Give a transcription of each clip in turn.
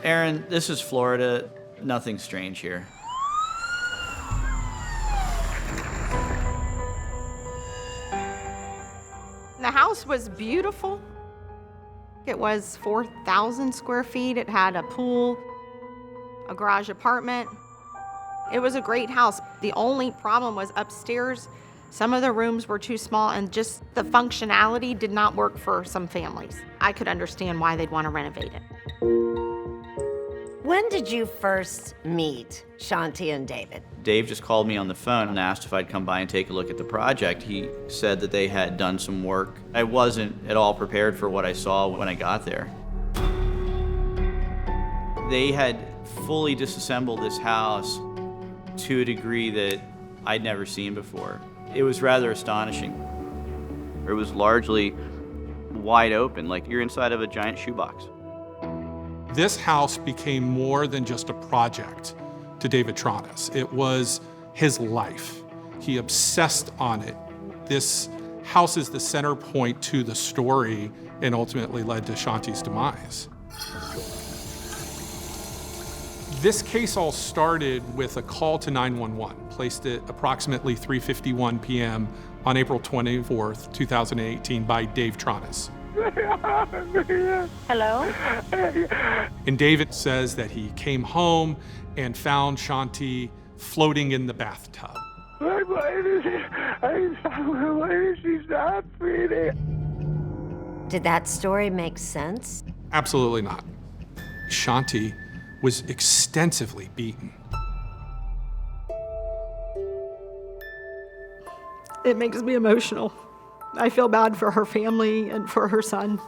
Aaron, this is Florida. Nothing strange here. The house was beautiful. It was 4,000 square feet. It had a pool, a garage apartment. It was a great house. The only problem was upstairs. Some of the rooms were too small and just the functionality did not work for some families. I could understand why they'd want to renovate it. When did you first meet Shanti and David? Dave just called me on the phone and asked if I'd come by and take a look at the project. He said that they had done some work. I wasn't at all prepared for what I saw when I got there. They had fully disassembled this house to a degree that I'd never seen before. It was rather astonishing. It was largely wide open, like you're inside of a giant shoebox. This house became more than just a project to David Tronis. It was his life. He obsessed on it. This house is the center point to the story and ultimately led to Shanti's demise. This case all started with a call to 911, placed at approximately 3:51 p.m. on April 24th, 2018 by Dave Tronis. Hello? And David says that he came home and found Shanti floating in the bathtub. Why is she not breathing? Did that story make sense? Absolutely not. Shanti was extensively beaten. It makes me emotional. I feel bad for her family and for her son.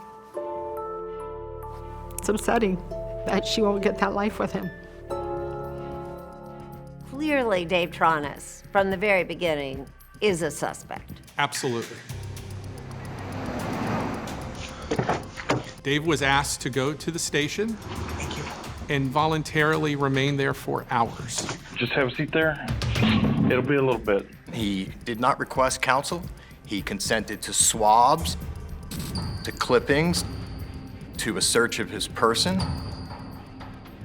It's upsetting that she won't get that life with him. Clearly, Dave Tronis, from the very beginning, is a suspect. Absolutely. Dave was asked to go to the station and voluntarily remain there for hours. Just have a seat there. It'll be a little bit. He did not request counsel. He consented to swabs, to clippings, to a search of his person.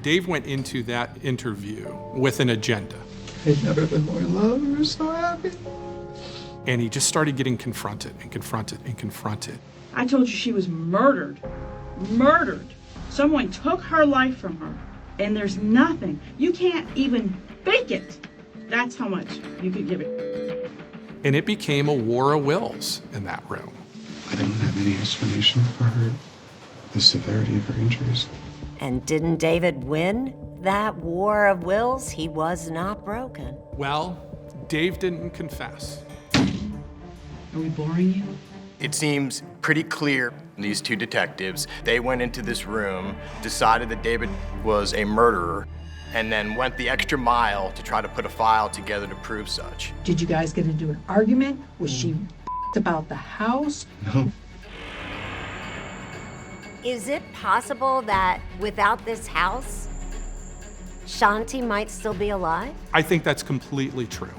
Dave went into that interview with an agenda. I've never been more in love or so happy. And he just started getting confronted and confronted and confronted. I told you she was murdered. Murdered. Someone took her life from her, and there's nothing. You can't even fake it. That's how much you could give it. And it became a war of wills in that room. I don't have any explanation for her, the severity of her injuries. And didn't David win that war of wills? He was not broken. Well, Dave didn't confess. Are we boring you? It seems pretty clear, these two detectives, they went into this room, decided that David was a murderer, and then went the extra mile to try to put a file together to prove such. Did you guys get into an argument? Was she about the house? No. Is it possible that without this house, Shanti might still be alive? I think that's completely true.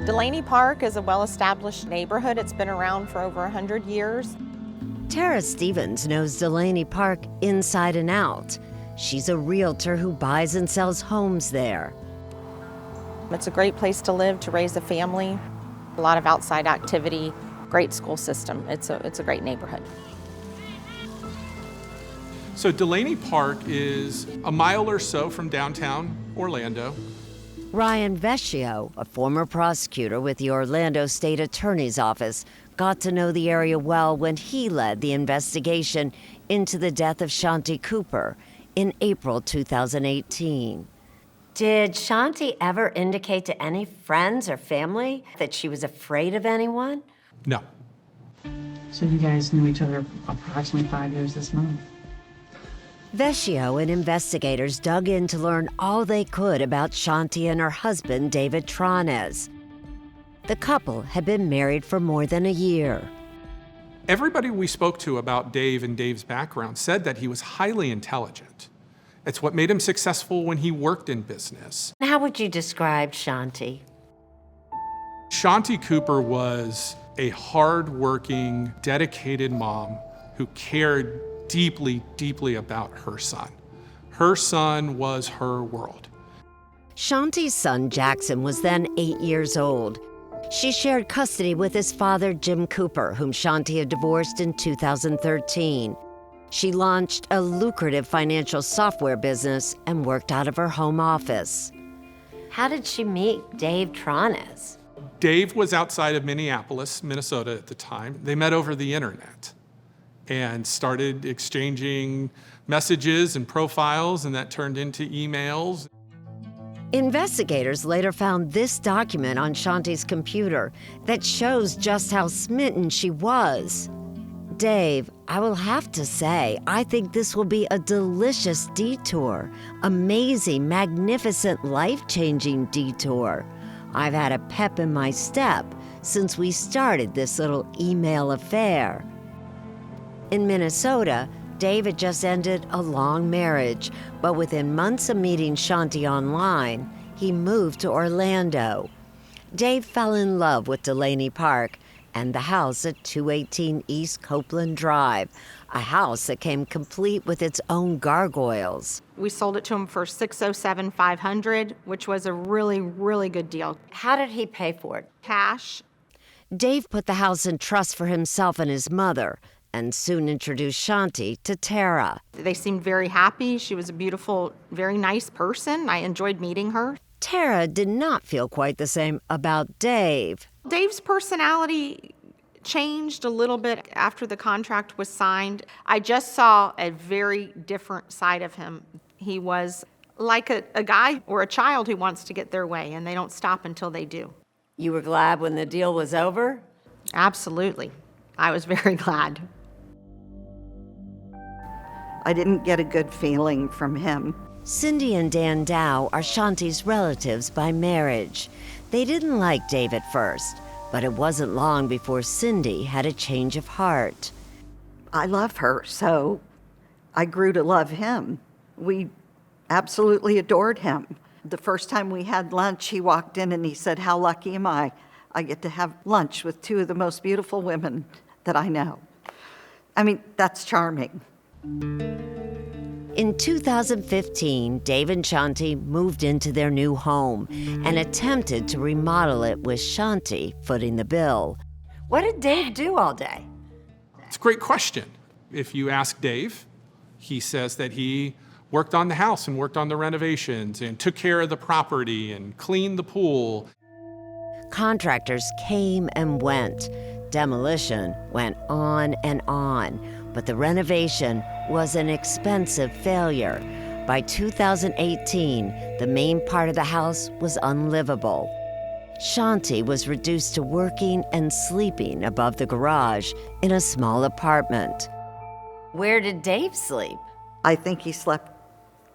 Delaney Park is a well-established neighborhood. It's been around for over 100 years. Tara Stevens knows Delaney Park inside and out. She's a realtor who buys and sells homes there. It's a great place to live, to raise a family, a lot of outside activity, great school system. It's a great neighborhood. So Delaney Park is a mile or so from downtown Orlando. Ryan Vecchio, a former prosecutor with the Orlando State Attorney's Office, got to know the area well when he led the investigation into the death of Shanti Cooper in April 2018. Did Shanti ever indicate to any friends or family that she was afraid of anyone? No. So you guys knew each other approximately 5 years this month. Vecchio and investigators dug in to learn all they could about Shanti and her husband, David Trones. The couple had been married for more than a year. Everybody we spoke to about Dave and Dave's background said that he was highly intelligent. It's what made him successful when he worked in business. How would you describe Shanti? Shanti Cooper was a hard-working, dedicated mom who cared deeply, deeply about her son. Her son was her world. Shanti's son, Jackson, was then 8 years old. She shared custody with his father, Jim Cooper, whom Shanti had divorced in 2013. She launched a lucrative financial software business and worked out of her home office. How did she meet Dave Trones? Dave was outside of Minneapolis, Minnesota at the time. They met over the internet and started exchanging messages and profiles, and that turned into emails. Investigators later found this document on Shanti's computer that shows just how smitten she was. Dave, I will have to say, I think this will be a delicious detour. Amazing, magnificent, life-changing detour. I've had a pep in my step since we started this little email affair. In Minnesota, Dave had just ended a long marriage, but within months of meeting Shanti online, he moved to Orlando. Dave fell in love with Delaney Park and the house at 218 East Copeland Drive, a house that came complete with its own gargoyles. We sold it to him for $607,500, which was a really, really good deal. How did he pay for it? Cash. Dave put the house in trust for himself and his mother, and soon introduced Shanti to Tara. They seemed very happy. She was a beautiful, very nice person. I enjoyed meeting her. Tara did not feel quite the same about Dave. Dave's personality changed a little bit after the contract was signed. I just saw a very different side of him. He was like a guy or a child who wants to get their way, and they don't stop until they do. You were glad when the deal was over? Absolutely. I was very glad. I didn't get a good feeling from him. Cindy and Dan Dow are Shanti's relatives by marriage. They didn't like Dave at first, but it wasn't long before Cindy had a change of heart. I love her, so I grew to love him. We absolutely adored him. The first time we had lunch, he walked in and he said, "How lucky am I? I get to have lunch with two of the most beautiful women that I know." I mean, that's charming. In 2015, Dave and Shanti moved into their new home and attempted to remodel it with Shanti footing the bill. What did Dave do all day? It's a great question. If you ask Dave, he says that he worked on the house and worked on the renovations and took care of the property and cleaned the pool. Contractors came and went. Demolition went on and on, but the renovation was an expensive failure. By 2018, the main part of the house was unlivable. Shanti was reduced to working and sleeping above the garage in a small apartment. Where did Dave sleep? I think he slept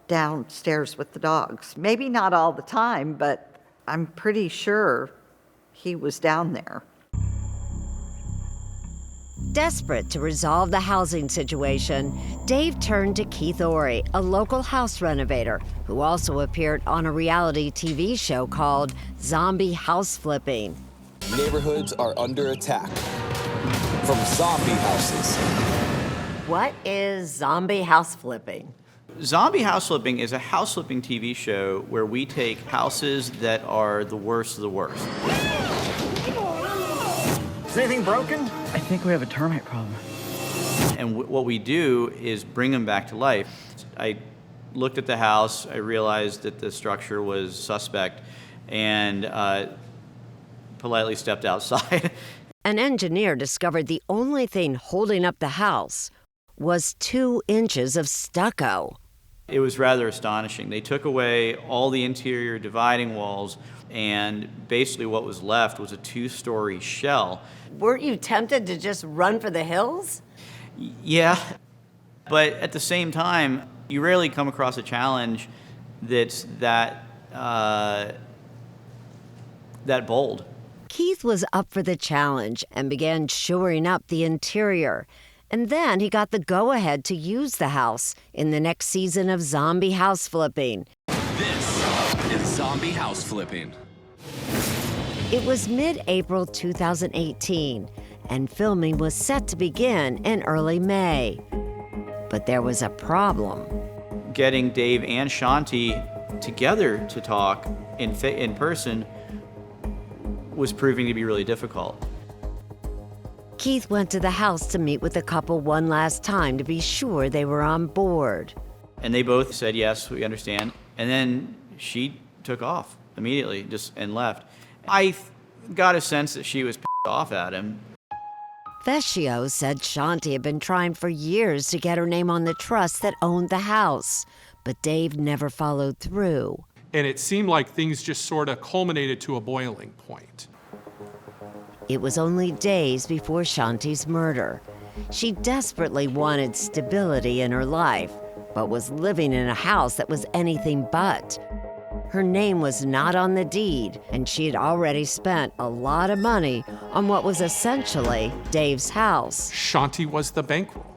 downstairs with the dogs. Maybe not all the time, but I'm pretty sure he was down there. Desperate to resolve the housing situation, Dave turned to Keith Ory, a local house renovator who also appeared on a reality TV show called Zombie House Flipping. Neighborhoods are under attack from zombie houses. What is zombie house flipping? Zombie House Flipping is a house flipping TV show where we take houses that are the worst of the worst. Is anything broken? I think we have a termite problem. And what we do is bring them back to life. I looked at the house, I realized that the structure was suspect, and politely stepped outside. An engineer discovered the only thing holding up the house was 2 inches of stucco. It was rather astonishing. They took away all the interior dividing walls, and basically what was left was a 2-story shell. Weren't you tempted to just run for the hills? Yeah, but at the same time, you rarely come across a challenge that's that bold. Keith was up for the challenge and began shoring up the interior. And then he got the go-ahead to use the house in the next season of Zombie House Flipping. This is Zombie House Flipping. It was mid-April 2018, and filming was set to begin in early May. But there was a problem. Getting Dave and Shanti together to talk in person was proving to be really difficult. Keith went to the house to meet with the couple one last time to be sure they were on board. And they both said, yes, we understand. And then she took off immediately and left. I got a sense that she was pissed off at him. Vecchio said Shanti had been trying for years to get her name on the trust that owned the house, but Dave never followed through. And it seemed like things just sort of culminated to a boiling point. It was only days before Shanti's murder. She desperately wanted stability in her life, but was living in a house that was anything but. Her name was not on the deed, and she had already spent a lot of money on what was essentially Dave's house. Shanti was the bankroll,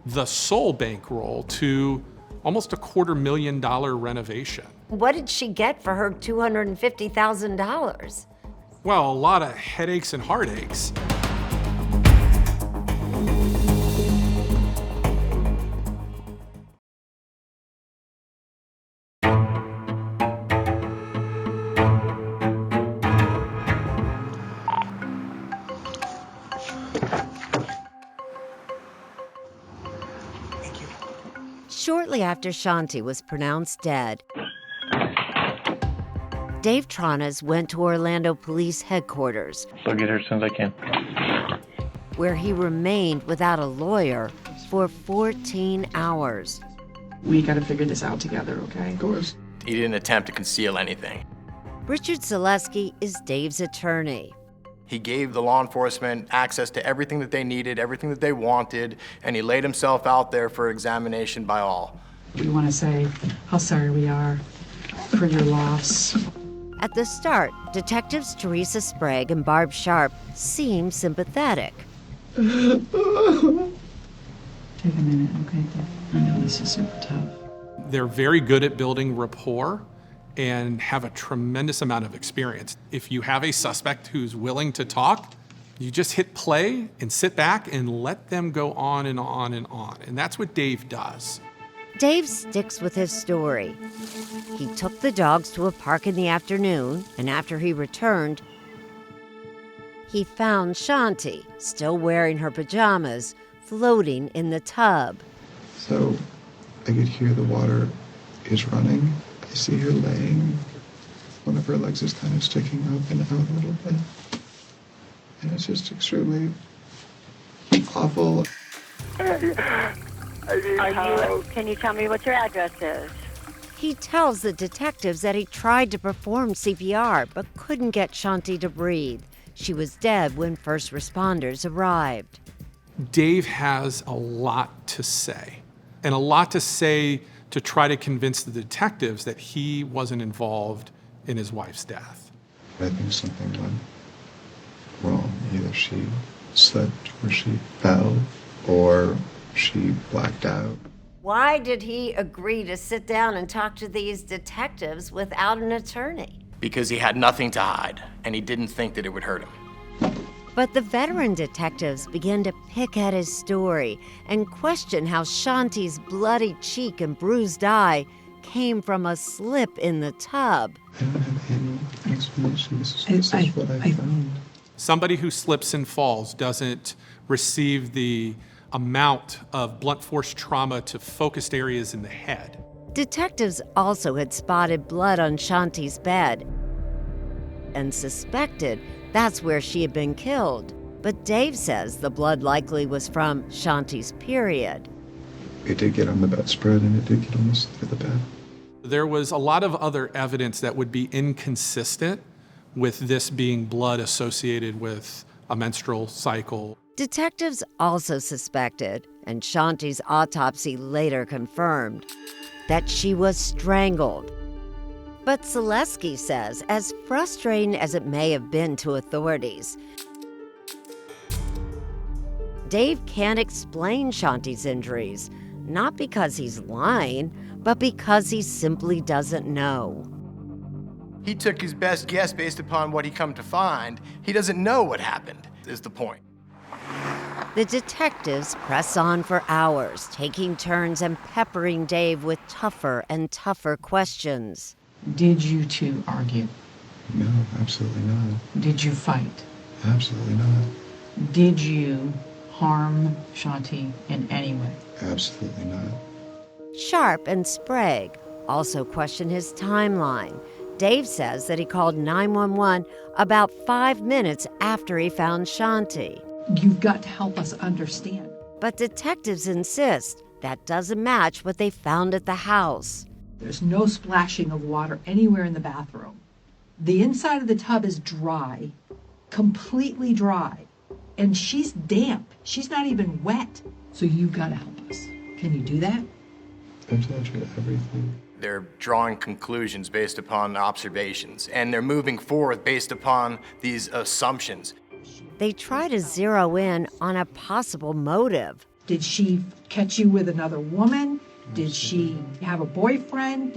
the sole bankroll to almost $250,000 renovation. What did she get for her $250,000? Well, a lot of headaches and heartaches. Shortly after Shanti was pronounced dead, Dave Tronas went to Orlando Police Headquarters, I'll get her as soon as I can. where he remained without a lawyer for 14 hours. We got to figure this out together, okay? Of course. He didn't attempt to conceal anything. Richard Zaleski is Dave's attorney. He gave the law enforcement access to everything that they needed, everything that they wanted, and he laid himself out there for examination by all. We want to say how sorry we are for your loss. At the start, Detectives Teresa Sprague and Barb Sharp seemed sympathetic. Take a minute, okay? I know this is super tough. They're very good at building rapport and have a tremendous amount of experience. If you have a suspect who's willing to talk, you just hit play and sit back and let them go on and on and on. And that's what Dave does. Dave sticks with his story. He took the dogs to a park in the afternoon, and after he returned, he found Shanti, still wearing her pajamas, floating in the tub. So I could hear the water is running. I see her laying. One of her legs is kind of sticking up and out a little bit. And it's just extremely awful. Can you tell me what your address is? He tells the detectives that he tried to perform CPR but couldn't get Shanti to breathe. She was dead when first responders arrived. Dave has a lot to say, and a lot to say to try to convince the detectives that he wasn't involved in his wife's death. I think something went wrong. Either she slipped or she fell or she blacked out. Why did he agree to sit down and talk to these detectives without an attorney? Because he had nothing to hide, and he didn't think that it would hurt him. But the veteran detectives began to pick at his story and question how Shanti's bloody cheek and bruised eye came from a slip in the tub. I don't have any explanation. This is what I found. Somebody who slips and falls doesn't receive the amount of blunt force trauma to focused areas in the head. Detectives also had spotted blood on Shanti's bed and suspected that's where she had been killed. But Dave says the blood likely was from Shanti's period. It did get on the bedspread, and it did get on the side of the bed. There was a lot of other evidence that would be inconsistent with this being blood associated with a menstrual cycle. Detectives also suspected, and Shanti's autopsy later confirmed, that she was strangled. But Selesky says, as frustrating as it may have been to authorities, Dave can't explain Shanti's injuries, not because he's lying, but because he simply doesn't know. He took his best guess based upon what he come to find. He doesn't know what happened, is the point. The detectives press on for hours, taking turns and peppering Dave with tougher and tougher questions. Did you two argue? No, absolutely not. Did you fight? Absolutely not. Did you harm Shanti in any way? Absolutely not. Sharp and Sprague also question his timeline. Dave says that he called 911 about 5 minutes after he found Shanti. You've got to help us understand. But detectives insist that doesn't match what they found at the house. There's no splashing of water anywhere in the bathroom. The inside of the tub is dry, completely dry, and she's damp. She's not even wet. So you've got to help us. Can you do that? I've told you everything. They're drawing conclusions based upon observations, and they're moving forward based upon these assumptions. They try to zero in on a possible motive. Did she catch you with another woman? Did she have a boyfriend?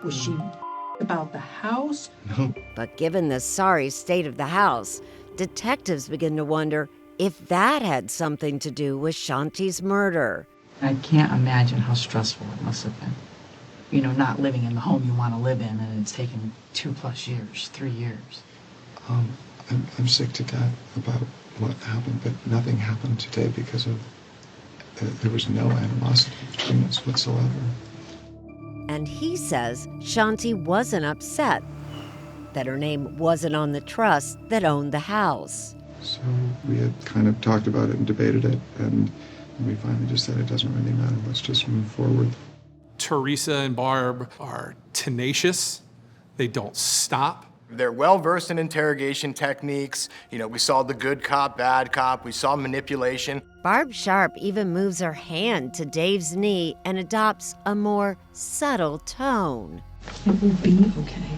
Was she about the house? No. But given the sorry state of the house, detectives begin to wonder if that had something to do with Shanti's murder. I can't imagine how stressful it must have been. You know, not living in the home you want to live in, and it's taken 2+ years, 3 years. I'm sick to death about what happened, but nothing happened today because of there was no animosity between us whatsoever. And he says Shanti wasn't upset that her name wasn't on the trust that owned the house. So we had kind of talked about it and debated it, and we finally just said it doesn't really matter. Let's just move forward. Teresa and Barb are tenacious. They don't stop. They're well-versed in interrogation techniques. You know, we saw the good cop, bad cop. We saw manipulation. Barb Sharp even moves her hand to Dave's knee and adopts a more subtle tone. It will be okay.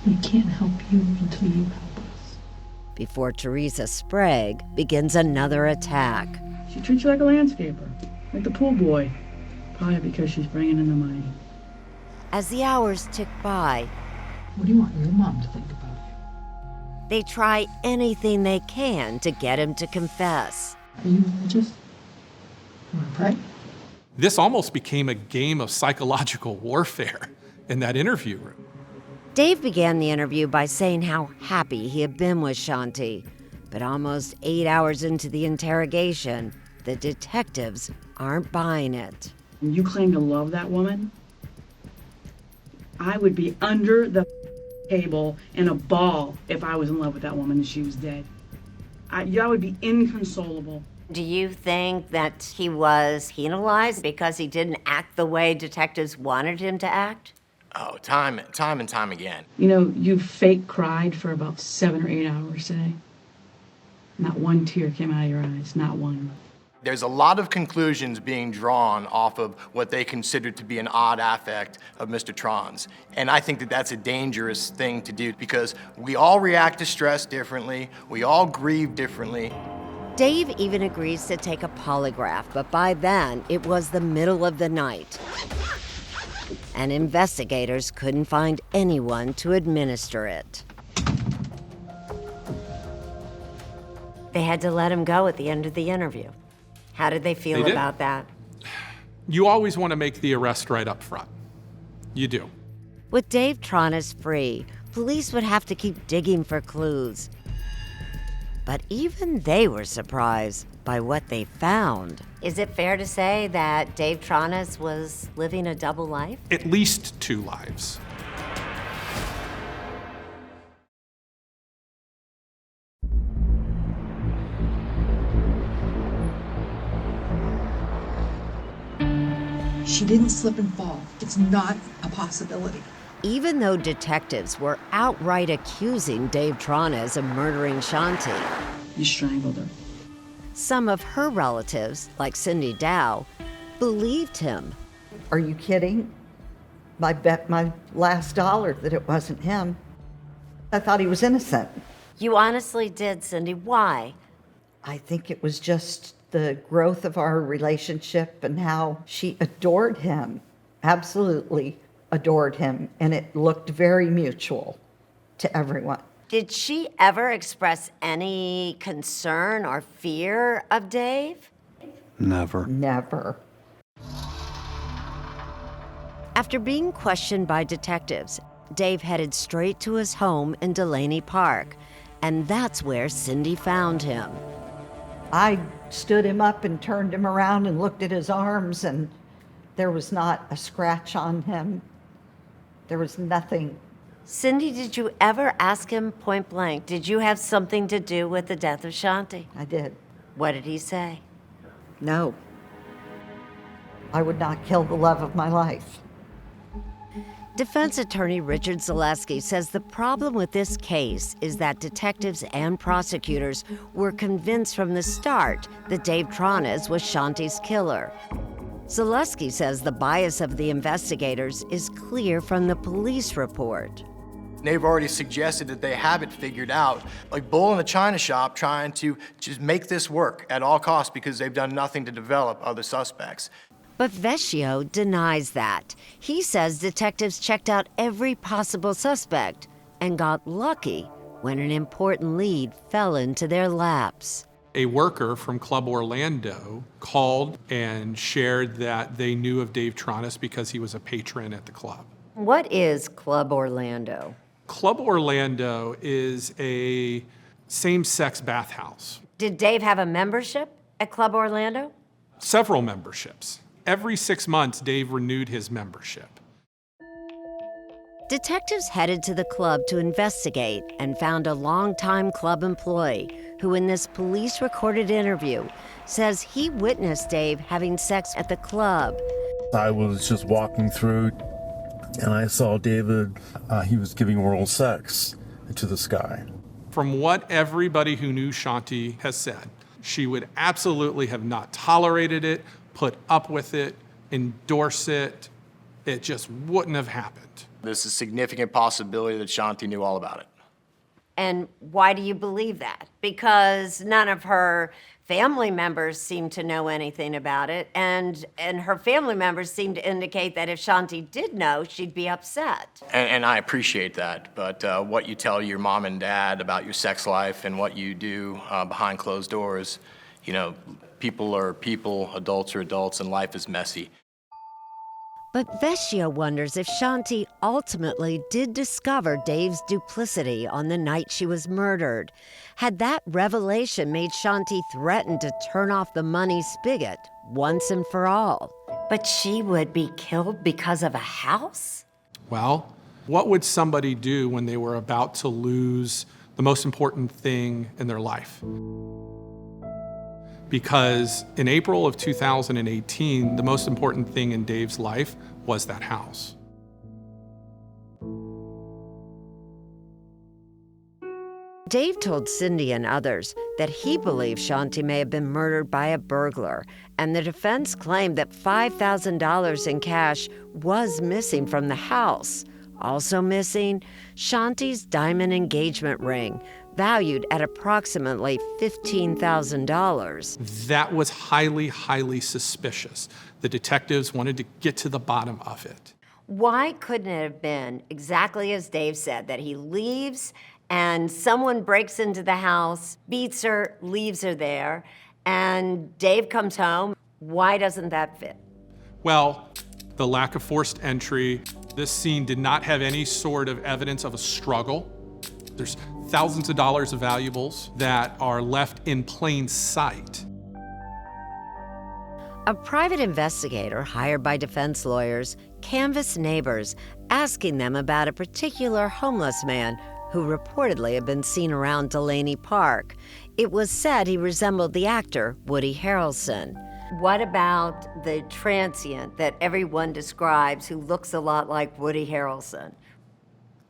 We can't help you until you help us. Before Teresa Sprague begins another attack. She treats you like a landscaper, like the pool boy. Probably because she's bringing in the money. As the hours tick by, what do you want your mom to think about you? They try anything they can to get him to confess. Are you religious? You want to pray? This almost became a game of psychological warfare in that interview room. Dave began the interview by saying how happy he had been with Shanti. But almost 8 hours into the interrogation, the detectives aren't buying it. You claim to love that woman? I would be under the table in a ball if I was in love with that woman and she was dead. I would be inconsolable. Do you think that he was penalized because he didn't act the way detectives wanted him to act? Oh, time and time again. You know, you fake cried for about 7 or 8 hours today. Not one tear came out of your eyes, not one. There's a lot of conclusions being drawn off of what they consider to be an odd affect of Mr. Tron's. And I think that that's a dangerous thing to do because we all react to stress differently. We all grieve differently. Dave even agrees to take a polygraph, but by then it was the middle of the night. And investigators couldn't find anyone to administer it. They had to let him go at the end of the interview. How did they feel about that? You always want to make the arrest right up front. You do. With Dave Tronis free, police would have to keep digging for clues. But even they were surprised by what they found. Is it fair to say that Dave Tronis was living a double life? At least 2 lives. She didn't slip and fall. It's not a possibility. Even though detectives were outright accusing Dave Trones of murdering Shanti, You strangled her. some of her relatives, like Cindy Dow, believed him. Are you kidding? I bet my last dollar that it wasn't him. I thought he was innocent. You honestly did, Cindy. Why? I think it was just the growth of our relationship and how she adored him, absolutely adored him, and it looked very mutual to everyone. Did she ever express any concern or fear of Dave? Never. Never. After being questioned by detectives, Dave headed straight to his home in Delaney Park, and that's where Cindy found him. I stood him up and turned him around and looked at his arms, and there was not a scratch on him. There was nothing. Cindy, did you ever ask him point blank, did you have something to do with the death of Shanti? I did. What did he say? No. I would not kill the love of my life. Defense attorney Richard Zaleski says the problem with this case is that detectives and prosecutors were convinced from the start that Dave Trones was Shanti's killer. Zaleski says the bias of the investigators is clear from the police report. They've already suggested that they have it figured out, like bull in a china shop trying to just make this work at all costs because they've done nothing to develop other suspects. But Vecchio denies that. He says detectives checked out every possible suspect and got lucky when an important lead fell into their laps. A worker from Club Orlando called and shared that they knew of Dave Trones because he was a patron at the club. What is Club Orlando? Club Orlando is a same-sex bathhouse. Did Dave have a membership at Club Orlando? Several memberships. Every 6 months, Dave renewed his membership. Detectives headed to the club to investigate and found a longtime club employee who, in this police-recorded interview, says he witnessed Dave having sex at the club. I was just walking through and I saw David, he was giving oral sex to this guy. From what everybody who knew Shanti has said, she would absolutely have not tolerated it, put up with it, endorse it. It just wouldn't have happened. There's a significant possibility that Shanti knew all about it. And why do you believe that? Because none of her family members seem to know anything about it, and her family members seem to indicate that if Shanti did know, she'd be upset. And I appreciate that, but what you tell your mom and dad about your sex life and what you do behind closed doors, you know, people are people, adults are adults, and life is messy. But Vecchio wonders if Shanti ultimately did discover Dave's duplicity on the night she was murdered. Had that revelation made Shanti threaten to turn off the money spigot once and for all? But she would be killed because of a house? Well, what would somebody do when they were about to lose the most important thing in their life? Because in April of 2018, the most important thing in Dave's life was that house. Dave told Cindy and others that he believes Shanti may have been murdered by a burglar, and the defense claimed that $5,000 in cash was missing from the house. Also missing, Shanti's diamond engagement ring, valued at approximately $15,000. That was highly, highly suspicious. The detectives wanted to get to the bottom of it. Why couldn't it have been exactly as Dave said, that he leaves and someone breaks into the house, beats her, leaves her there, and Dave comes home? Why doesn't that fit? Well, the lack of forced entry. This scene did not have any sort of evidence of a struggle. There's thousands of dollars of valuables that are left in plain sight. A private investigator hired by defense lawyers canvassed neighbors, asking them about a particular homeless man who reportedly had been seen around Delaney Park. It was said he resembled the actor Woody Harrelson. What about the transient that everyone describes who looks a lot like Woody Harrelson?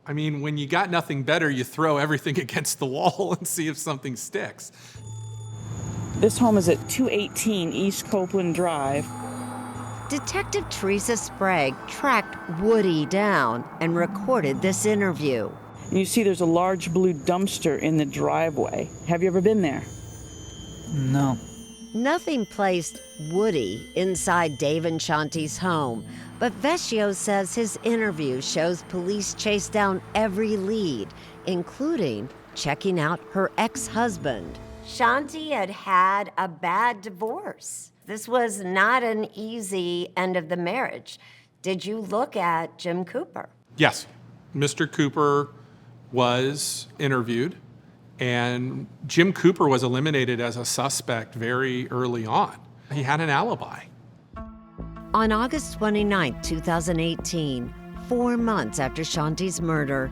I mean, when you got nothing better, you throw everything against the wall and see if something sticks. This home is at 218 East Copeland Drive. Detective Teresa Sprague tracked Woody down and recorded this interview. And you see there's a large blue dumpster in the driveway. Have you ever been there? No. Nothing placed Woody inside Dave and Shanti's home, but Vecchio says his interview shows police chased down every lead, including checking out her ex-husband. Shanti had had a bad divorce. This was not an easy end of the marriage. Did you look at Jim Cooper? Yes, Mr. Cooper was interviewed, and Jim Cooper was eliminated as a suspect very early on. He had an alibi. On August 29, 2018, 4 months after Shanti's murder,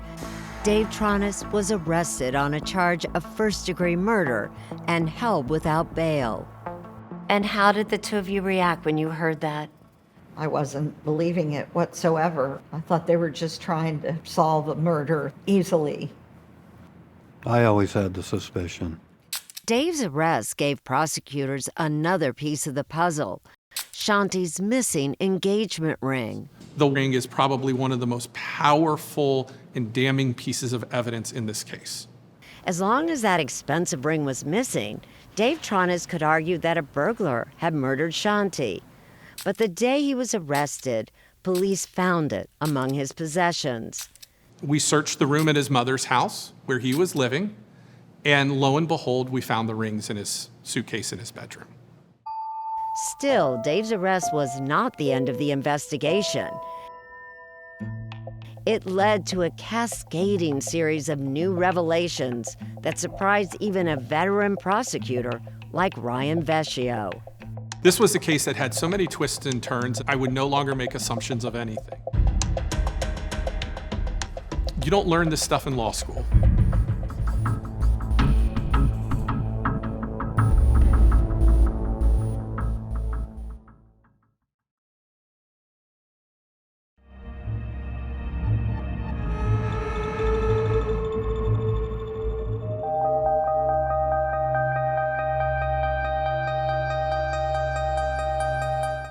Dave Tronis was arrested on a charge of first-degree murder and held without bail. And how did the two of you react when you heard that? I wasn't believing it whatsoever. I thought they were just trying to solve a murder easily. I always had the suspicion. Dave's arrest gave prosecutors another piece of the puzzle: Shanti's missing engagement ring. The ring is probably one of the most powerful and damning pieces of evidence in this case. As long as that expensive ring was missing, Dave Tronis could argue that a burglar had murdered Shanti. But the day he was arrested, police found it among his possessions. We searched the room at his mother's house where he was living, and lo and behold, we found the rings in his suitcase in his bedroom. Still, Dave's arrest was not the end of the investigation. It led to a cascading series of new revelations that surprised even a veteran prosecutor like Ryan Vecchio. This was a case that had so many twists and turns, I would no longer make assumptions of anything. You don't learn this stuff in law school.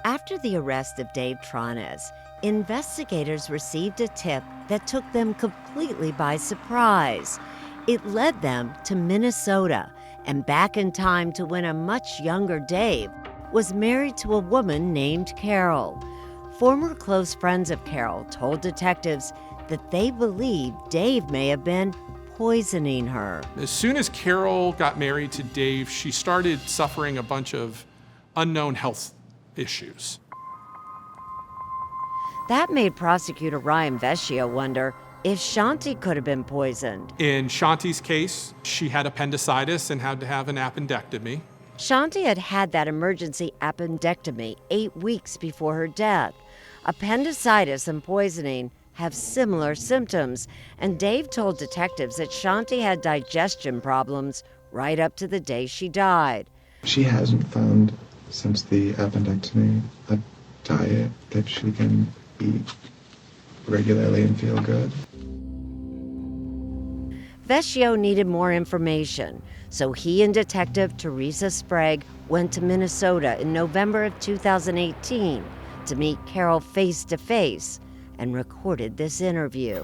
After the arrest of Dave Tronis, investigators received a tip that took them completely by surprise. It led them to Minnesota and back in time to when a much younger Dave was married to a woman named Carol. Former close friends of Carol told detectives that they believed Dave may have been poisoning her. As soon as Carol got married to Dave, she started suffering a bunch of unknown health issues. That made prosecutor Ryan Vecchio wonder if Shanti could have been poisoned. In Shanti's case, she had appendicitis and had to have an appendectomy. Shanti had had that emergency appendectomy 8 weeks before her death. Appendicitis and poisoning have similar symptoms, and Dave told detectives that Shanti had digestion problems right up to the day she died. She hasn't found, since the appendectomy, a diet that she can eat regularly and feel good. Vecchio needed more information, so he and Detective Teresa Sprague went to Minnesota in November of 2018 to meet Carol face to face and recorded this interview.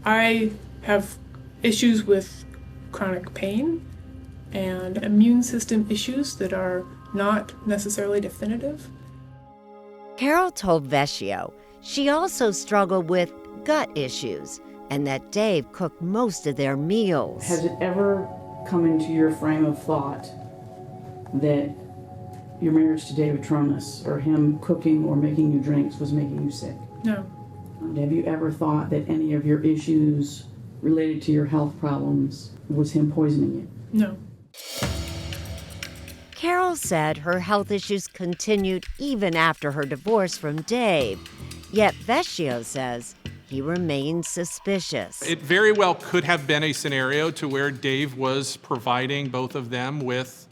I have issues with chronic pain and immune system issues that are not necessarily definitive. Carol told Vecchio she also struggled with gut issues and that Dave cooked most of their meals. Has it ever come into your frame of thought that your marriage to David Tronis or him cooking or making you drinks was making you sick? No. Have you ever thought that any of your issues related to your health problems was him poisoning you? No. Carol said her health issues continued even after her divorce from Dave. Yet Vecchio says he remains suspicious. It very well could have been a scenario to where Dave was providing both of them with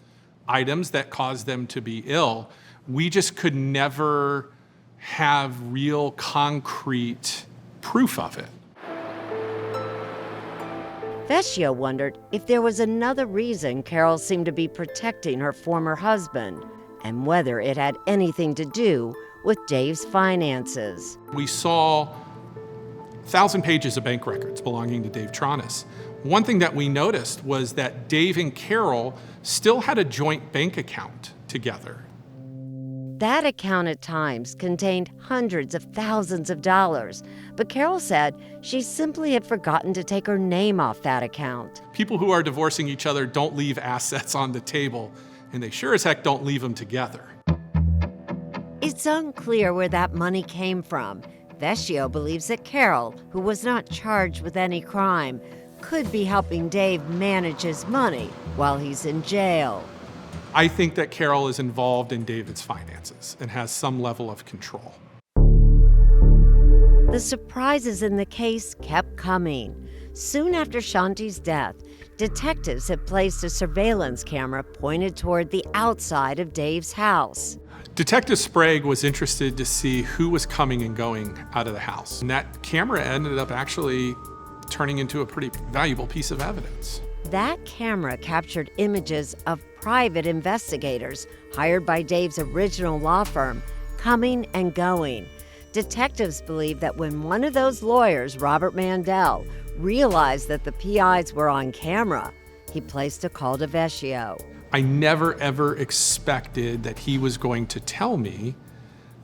items that caused them to be ill. We just could never have real concrete proof of it. Vecchio wondered if there was another reason Carol seemed to be protecting her former husband, and whether it had anything to do with Dave's finances. We saw 1,000 pages of bank records belonging to Dave Tronis. One thing that we noticed was that Dave and Carol still had a joint bank account together. That account at times contained hundreds of thousands of dollars, but Carol said she simply had forgotten to take her name off that account. People who are divorcing each other don't leave assets on the table, and they sure as heck don't leave them together. It's unclear where that money came from. Vecchio believes that Carol, who was not charged with any crime, could be helping Dave manage his money while he's in jail. I think that Carol is involved in David's finances and has some level of control. The surprises in the case kept coming. Soon after Shanti's death, detectives had placed a surveillance camera pointed toward the outside of Dave's house. Detective Sprague was interested to see who was coming and going out of the house. And that camera ended up actually turning into a pretty valuable piece of evidence. That camera captured images of private investigators hired by Dave's original law firm coming and going. Detectives believe that when one of those lawyers, Robert Mandel, realized that the PIs were on camera, he placed a call to Vecchio. I never ever expected that he was going to tell me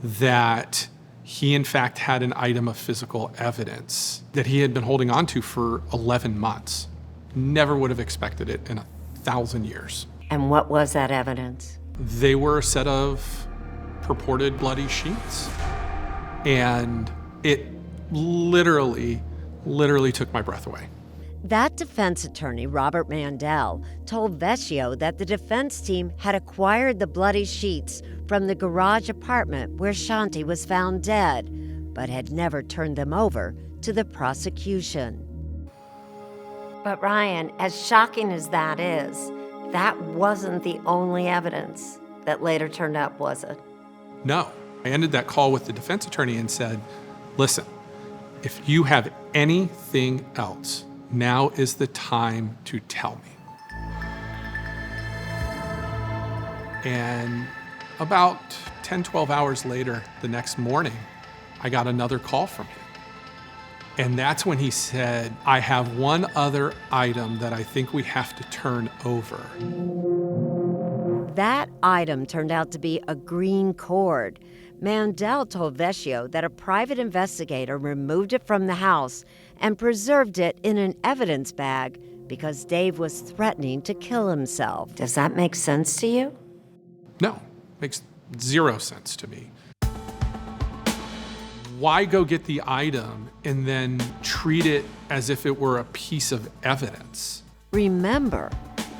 that he in fact had an item of physical evidence that he had been holding on to for 11 months. Never would have expected it in 1,000 years. And what was that evidence? They were a set of purported bloody sheets. And it literally took my breath away. That defense attorney, Robert Mandel, told Vecchio that the defense team had acquired the bloody sheets from the garage apartment where Shanti was found dead, but had never turned them over to the prosecution. But Ryan, as shocking as that is, that wasn't the only evidence that later turned up, was it? No. I ended that call with the defense attorney and said, listen, if you have anything else, now is the time to tell me. And about 10, 12 hours later, the next morning, I got another call from him. And that's when he said, I have one other item that I think we have to turn over. That item turned out to be a green cord. Mandel told Vecchio that a private investigator removed it from the house and preserved it in an evidence bag because Dave was threatening to kill himself. Does that make sense to you? No, makes zero sense to me. Why go get the item and then treat it as if it were a piece of evidence? Remember,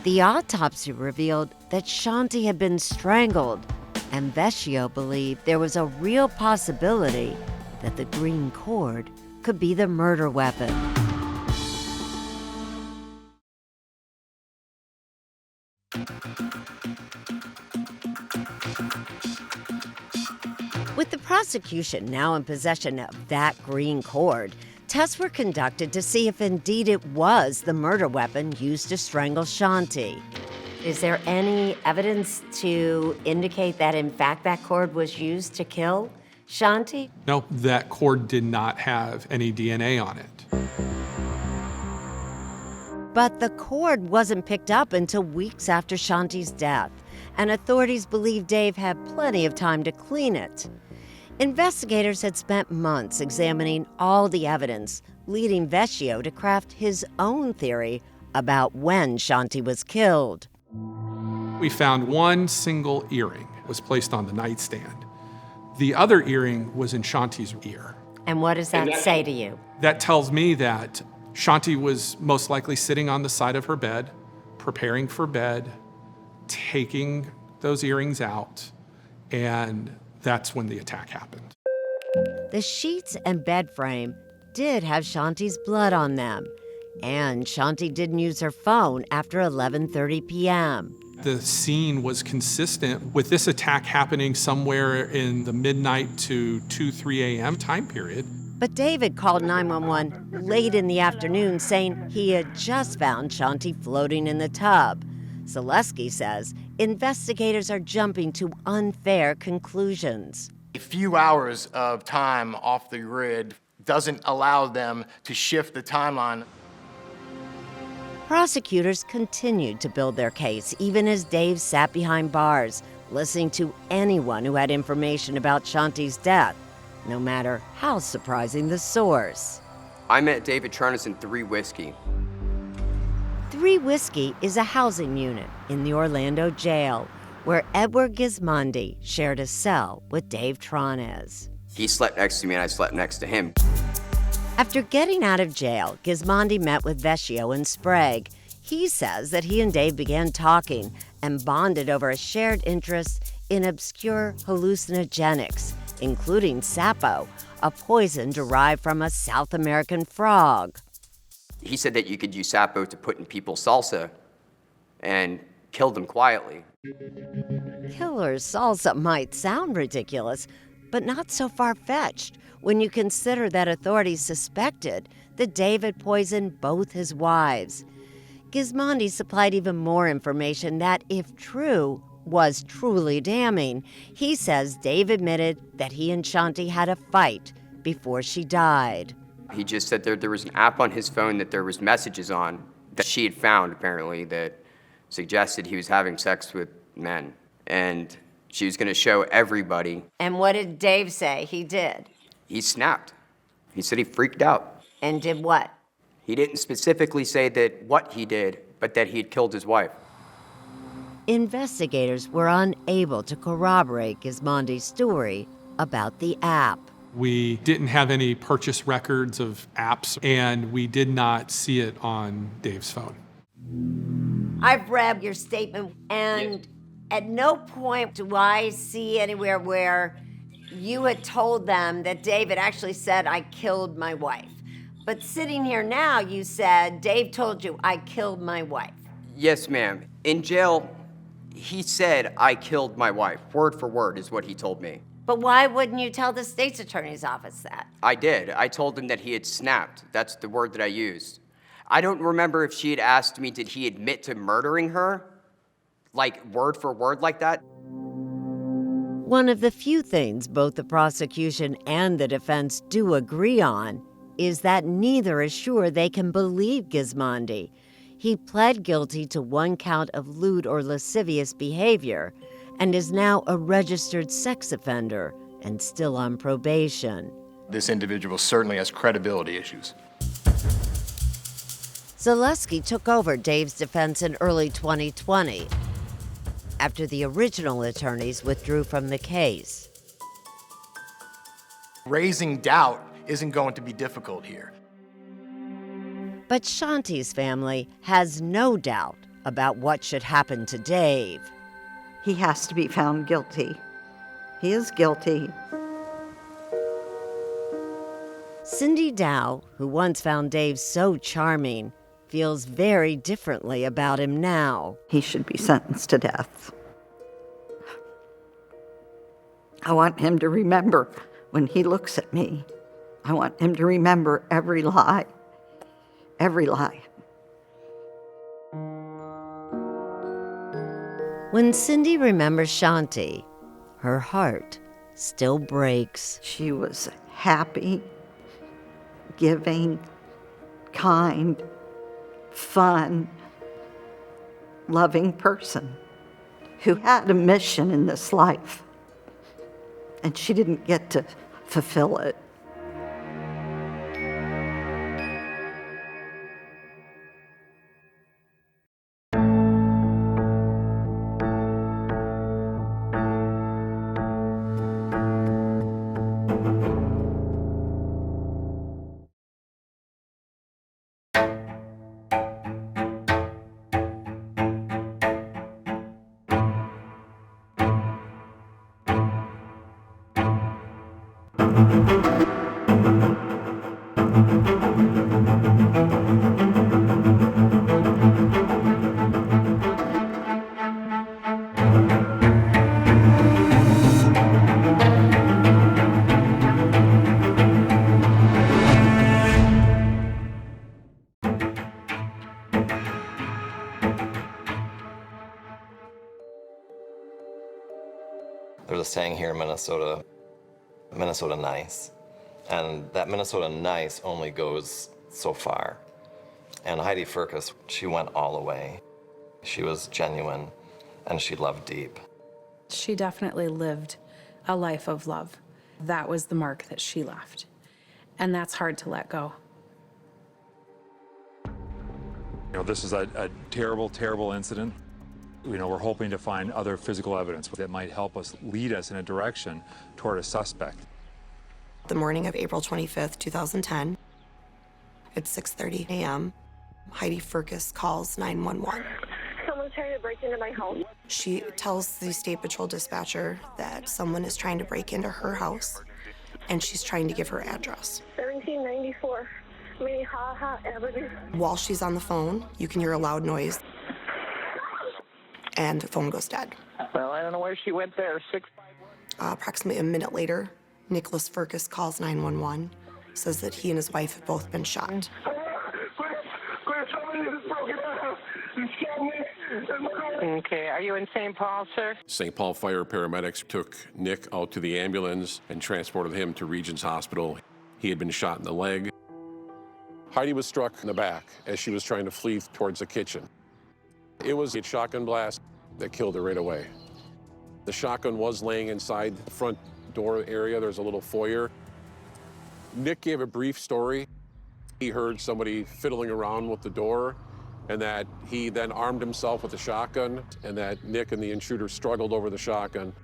the autopsy revealed that Shanti had been strangled, and Vecchio believed there was a real possibility that the green cord could be the murder weapon. With the prosecution now in possession of that green cord, tests were conducted to see if indeed it was the murder weapon used to strangle Shanti. Is there any evidence to indicate that in fact that cord was used to kill Shanti? No, that cord did not have any DNA on it. But the cord wasn't picked up until weeks after Shanti's death, and authorities believe Dave had plenty of time to clean it. Investigators had spent months examining all the evidence, leading Vecchio to craft his own theory about when Shanti was killed. We found one single earring was placed on the nightstand. The other earring was in Shanti's ear. And what does that say to you? That tells me that Shanti was most likely sitting on the side of her bed, preparing for bed, taking those earrings out, and that's when the attack happened. The sheets and bed frame did have Shanti's blood on them, and Shanti didn't use her phone after 11:30 p.m. The scene was consistent with this attack happening somewhere in the midnight to 2, 3 a.m. time period. But David called 911 late in the afternoon saying he had just found Shanti floating in the tub. Zaleski says investigators are jumping to unfair conclusions. A few hours of time off the grid doesn't allow them to shift the timeline. Prosecutors continued to build their case even as Dave sat behind bars, listening to anyone who had information about Shanti's death, no matter how surprising the source. I met David Tronis in 3 Whiskey. 3 Whiskey is a housing unit in the Orlando jail where Edward Gismondi shared a cell with Dave Tronis. He slept next to me and I slept next to him. After getting out of jail, Gismondi met with Vecchio and Sprague. He says that he and Dave began talking and bonded over a shared interest in obscure hallucinogenics, including sapo, a poison derived from a South American frog. He said that you could use sapo to put in people's salsa and kill them quietly. Killer's salsa might sound ridiculous, but not so far-fetched when you consider that authorities suspected that David poisoned both his wives. Gismondi supplied even more information that, if true, was truly damning. He says Dave admitted that he and Shanti had a fight before she died. He just said there was an app on his phone that there was messages on that she had found, apparently, that suggested he was having sex with men. And she was going to show everybody. And what did Dave say he did? He snapped. He said he freaked out. And did what? He didn't specifically say that what he did, but that he had killed his wife. Investigators were unable to corroborate Gismondi's story about the app. We didn't have any purchase records of apps, and we did not see it on Dave's phone. I've read your statement, and at no point do I see anywhere where you had told them that David actually said, "I killed my wife." But sitting here now, you said, Dave told you, "I killed my wife." Yes, ma'am. In jail, he said, "I killed my wife." Word for word is what he told me. But why wouldn't you tell the state's attorney's office that? I did. I told him that he had snapped. That's the word that I used. I don't remember if she had asked me, did he admit to murdering her? Like, word for word like that? One of the few things both the prosecution and the defense do agree on is that neither is sure they can believe Gismondi. He pled guilty to 1 count of lewd or lascivious behavior and is now a registered sex offender and still on probation. This individual certainly has credibility issues. Zaleski took over Dave's defense in early 2020 after the original attorneys withdrew from the case. Raising doubt isn't going to be difficult here. But Shanti's family has no doubt about what should happen to Dave. He has to be found guilty. He is guilty. Cindy Dow, who once found Dave so charming, feels very differently about him now. He should be sentenced to death. I want him to remember when he looks at me. I want him to remember every lie. Every lie. When Cindy remembers Shanti, her heart still breaks. She was happy, giving, kind, fun, loving person who had a mission in this life, and she didn't get to fulfill it. There's a saying here in Minnesota, Minnesota nice. And that Minnesota nice only goes so far. And Heidi Firkus, she went all the way. She was genuine, and she loved deep. She definitely lived a life of love. That was the mark that she left. And that's hard to let go. This is a terrible, terrible incident. We're hoping to find other physical evidence that might help us, lead us in a direction toward a suspect. The morning of April 25th, 2010, it's 6:30 a.m., Heidi Firkus calls 911. Someone's trying to break into my house. She tells the State Patrol dispatcher that someone is trying to break into her house, and she's trying to give her address. 1794 Minnehaha Avenue. While she's on the phone, you can hear a loud noise, and the phone goes dead. Well, I don't know where she went there. Approximately a minute later, Nicholas Firkus calls 911, says that he and his wife have both been shot. Okay, are you in St. Paul, sir? St. Paul fire paramedics took Nick out to the ambulance and transported him to Regents Hospital. He had been shot in the leg. Heidi was struck in the back as she was trying to flee towards the kitchen. It was a shotgun blast that killed her right away. The shotgun was laying inside the front door area. There's a little foyer. Nick gave a brief story. He heard somebody fiddling around with the door, and that he then armed himself with a shotgun, and that Nick and the intruder struggled over the shotgun.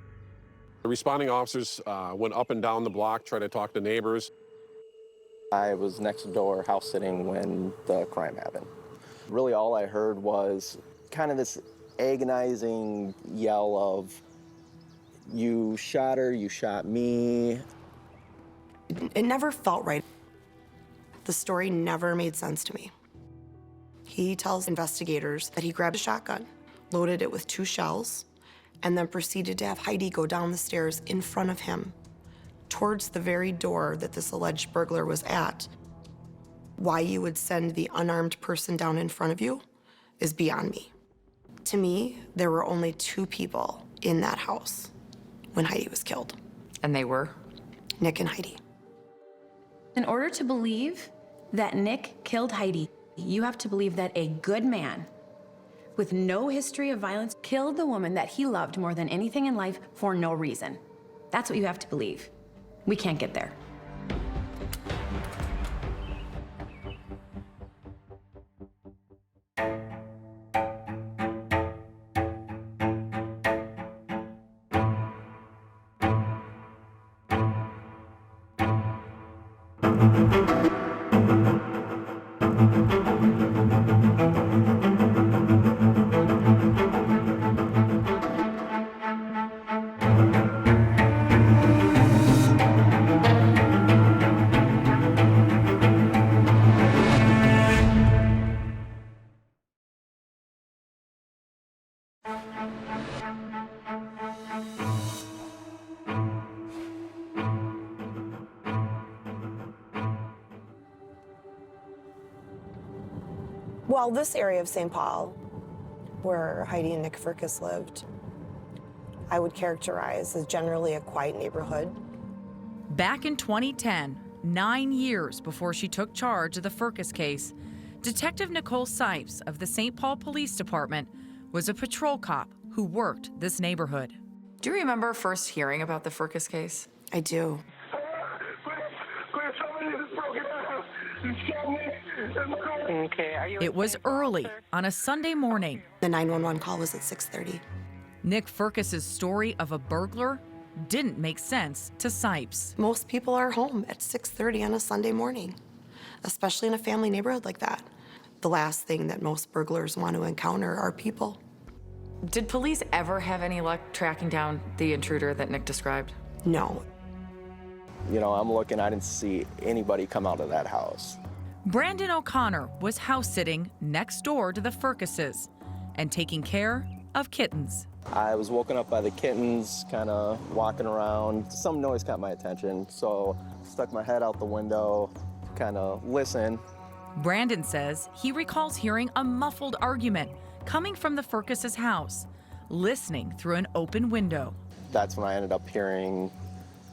The responding officers went up and down the block, tried to talk to neighbors. I was next door house sitting when the crime happened. Really all I heard was kind of this agonizing yell of, "You shot her, you shot me." It never felt right. The story never made sense to me. He tells investigators that he grabbed a shotgun, loaded it with 2 shells, and then proceeded to have Heidi go down the stairs in front of him towards the very door that this alleged burglar was at. Why you would send the unarmed person down in front of you is beyond me. To me, there were only 2 people in that house when Heidi was killed. And they were? Nick and Heidi. In order to believe that Nick killed Heidi, you have to believe that a good man with no history of violence killed the woman that he loved more than anything in life for no reason. That's what you have to believe. We can't get there. Well, this area of St. Paul, where Heidi and Nick Firkus lived, I would characterize as generally a quiet neighborhood. Back in 2010, 9 years before she took charge of the Firkus case, Detective Nicole Sipes of the St. Paul Police Department was a patrol cop who worked this neighborhood. Do you remember first hearing about the Firkus case? I do. Okay, are you? It was early on a Sunday morning. The 911 call was at 6:30. Nick Firkus's story of a burglar didn't make sense to Sipes. Most people are home at 6:30 on a Sunday morning, especially in a family neighborhood like that. The last thing that most burglars want to encounter are people. Did police ever have any luck tracking down the intruder that Nick described? No. I'm looking, I didn't see anybody come out of that house. Brandon O'Connor was house sitting next door to the Firkuses and taking care of kittens. I was woken up by the kittens, kind of walking around. Some noise caught my attention, so stuck my head out the window, kind of listen. Brandon says he recalls hearing a muffled argument coming from the Firkuses' house, listening through an open window. That's when I ended up hearing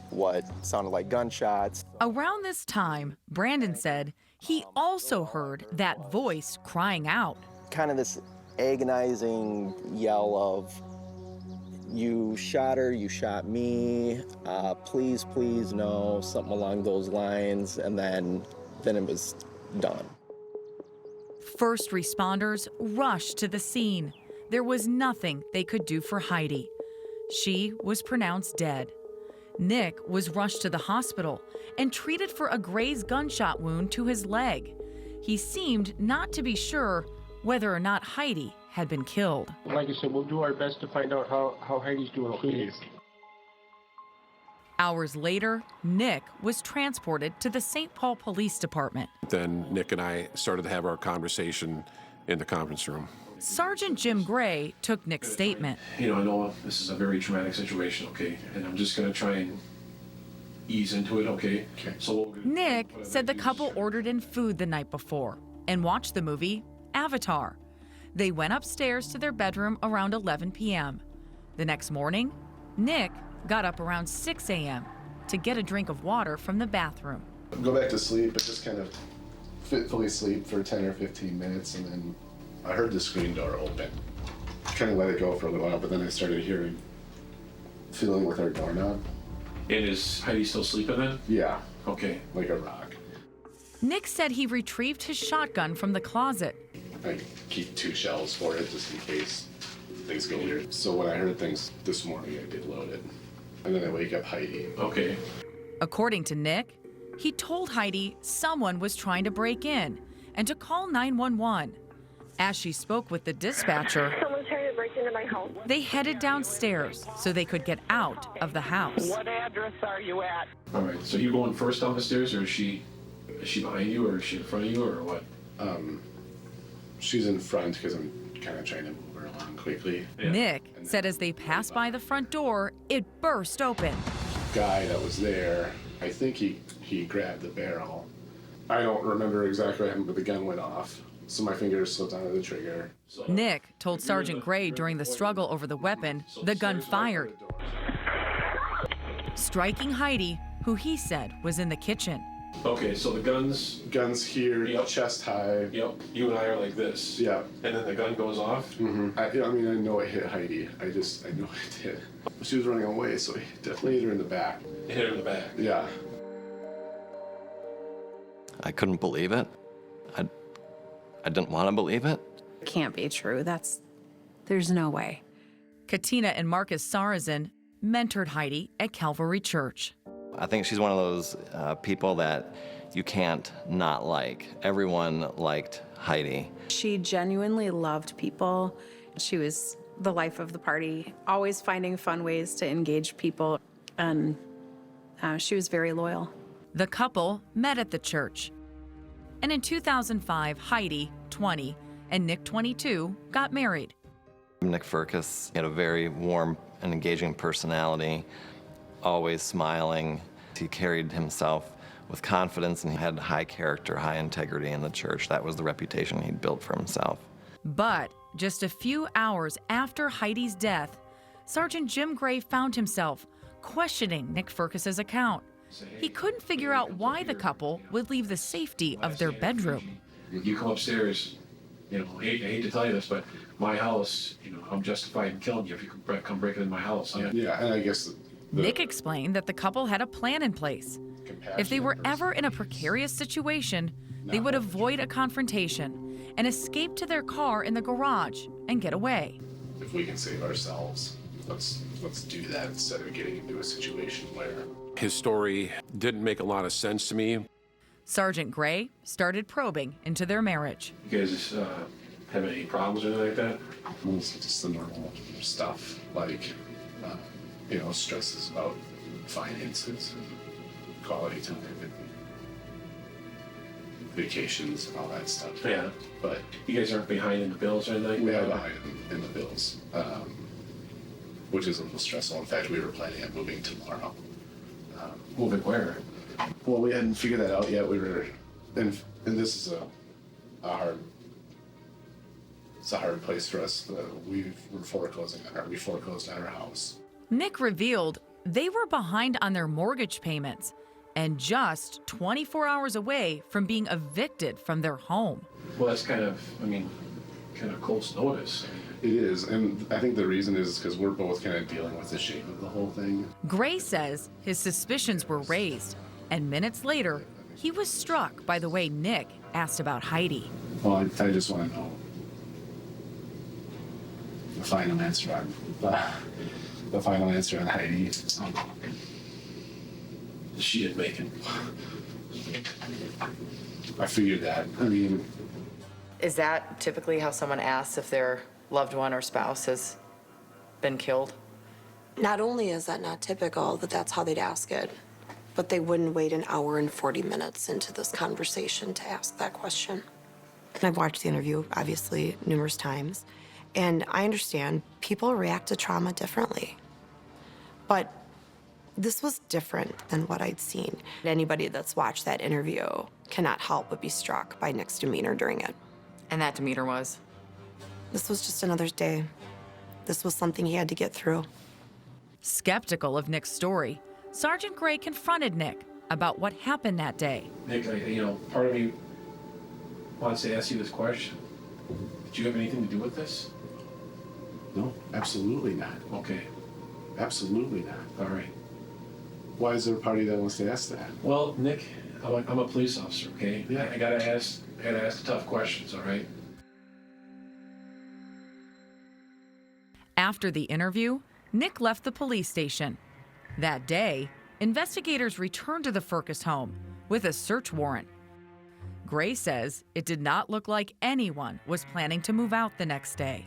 what sounded like gunshots. Around this time, Brandon said he also heard that voice crying out. Kind of this agonizing yell of, "You shot her, you shot me, please, please, no," something along those lines, and then it was done. First responders rushed to the scene. There was nothing they could do for Heidi. She was pronounced dead. Nick was rushed to the hospital and treated for a grazed gunshot wound to his leg. He seemed not to be sure whether or not Heidi had been killed. Like I said, we'll do our best to find out how Heidi's doing, please. Hours later, Nick was transported to the St. Paul Police Department. Then Nick and I started to have our conversation in the conference room. Sergeant Jim Gray took Nick's statement. I know this is a very traumatic situation, okay? And I'm just gonna try and ease into it, okay? So Nick said the couple ordered in food the night before and watched the movie Avatar. They went upstairs to their bedroom around 11 p.m. The next morning, Nick got up around 6 a.m. to get a drink of water from the bathroom. Go back to sleep, but just kind of fitfully sleep for 10 or 15 minutes, and then I heard the screen door open. Kind of let it go for a little while, but then I started feeling with our doorknob. And is Heidi still sleeping then? Yeah. Okay. Like a rock. Nick said he retrieved his shotgun from the closet. I keep 2 shells for it just in case things go weird. So when I heard things this morning, I did load it. And then I wake up Heidi. Okay. According to Nick, he told Heidi someone was trying to break in and to call 911. As she spoke with the dispatcher, Someone's trying to break into my house. they headed downstairs so they could get out of the house. What address are you at? All right, so you going first down the stairs, or is she behind you, or is she in front of you, or what? She's in front because I'm kind of trying to move her along quickly. Nick said as they passed by the front door, it burst open. Guy that was there, I think he grabbed the barrel. I don't remember exactly what happened, but the gun went off. So my fingers slipped onto the trigger. Nick told Sergeant Gray during the struggle over the weapon, the gun fired, striking Heidi, who he said was in the kitchen. Okay, so the gun's here, chest high. Yep. You and I are like this. Yeah. And then the gun goes off. Mm-hmm. I know it hit Heidi. I know it did. She was running away, so he definitely hit her in the back. Hit her in the back. Yeah. I couldn't believe it. I didn't want to believe it. It can't be true. There's no way. Katina and Marcus Sarazin mentored Heidi at Calvary Church. I think she's one of those people that you can't not like. Everyone liked Heidi. She genuinely loved people. She was the life of the party, always finding fun ways to engage people, and she was very loyal. The couple met at the church. And in 2005, Heidi, 20, and Nick, 22, got married. Nick Firkus had a very warm and engaging personality, always smiling. He carried himself with confidence, and he had high character, high integrity in the church. That was the reputation he'd built for himself. But just a few hours after Heidi's death, Sergeant Jim Gray found himself questioning Nick Firkus's account. He couldn't figure out why the couple would leave the safety of their bedroom. You come upstairs, I hate to tell you this, but my house, I'm justified in killing you if you come breaking in my house. Yeah, and I guess Nick explained that the couple had a plan in place. If they were ever in a precarious situation, they would avoid a confrontation and escape to their car in the garage and get away. If we can save ourselves, let's do that instead of getting into a situation where... His story didn't make a lot of sense to me. Sergeant Gray started probing into their marriage. You guys have any problems or anything like that? It's just the normal stuff, like, stresses about finances and quality time and vacations and all that stuff. Yeah. But you guys aren't behind in the bills or anything? We are behind in the bills, which is a little stressful. In fact, we were planning on moving tomorrow. Moving where? Well, we hadn't figured that out yet. We were, and this is a hard place for us. We foreclosed on our house. Nick revealed they were behind on their mortgage payments and just 24 hours away from being evicted from their home. Well, that's kind of close notice. It is, and I think the reason is because we're both kind of dealing with the shape of the whole thing. Gray says his suspicions were raised, and minutes later, he was struck by the way Nick asked about Heidi. Well, I just want to know the final answer on Heidi. She didn't make it. I figured that. I mean, Is that typically how someone asks if their loved one or spouse has been killed? Not only is that not typical that that's how they'd ask it, but they wouldn't wait an hour and 40 minutes into this conversation to ask that question. And I've watched the interview, obviously, numerous times, and I understand people react to trauma differently. But this was different than what I'd seen. Anybody that's watched that interview cannot help but be struck by Nick's demeanor during it. And that demeanor was? This was just another day. This was something he had to get through. Skeptical of Nick's story, Sergeant Gray confronted Nick about what happened that day. Nick, part of me wants to ask you this question. Did you have anything to do with this? no, absolutely not. Okay, Absolutely not. all right. Why is there a party that wants to ask that? Well, Nick, I'm a police officer, okay? Yeah. I gotta ask the tough questions, all right? After the interview, Nick left the police station. That day, investigators returned to the Firkus home with a search warrant. Gray says it did not look like anyone was planning to move out the next day.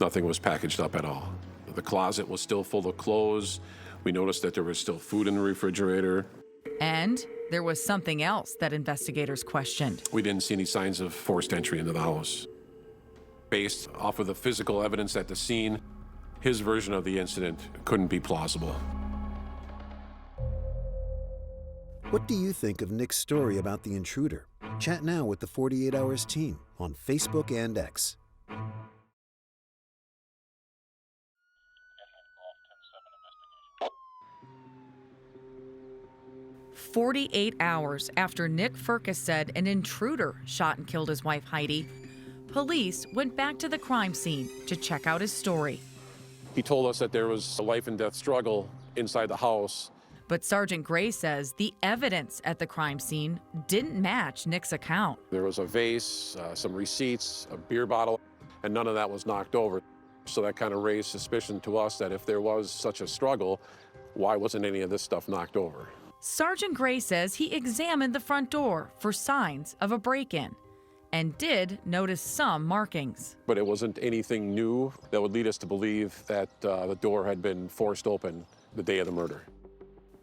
Nothing was packaged up at all. The closet was still full of clothes. We noticed that there was still food in the refrigerator. And there was something else that investigators questioned. We didn't see any signs of forced entry into the house. Based off of the physical evidence at the scene, his version of the incident couldn't be plausible. What do you think of Nick's story about the intruder? Chat now with the 48 Hours team on Facebook and X. "48 hours after Nick Firkus said an intruder shot and killed his wife Heidi, police went back to the crime scene to check out his story. He told us that there was a life and death struggle inside the house. But Sergeant Gray says the evidence at the crime scene didn't match Nick's account. There was a vase, some receipts, a beer bottle, and none of that was knocked over. So that kind of raised suspicion to us that if there was such a struggle, why wasn't any of this stuff knocked over? Sergeant Gray says he examined the front door for signs of a break-in and did notice some markings. But it wasn't anything new that would lead us to believe that the door had been forced open the day of the murder.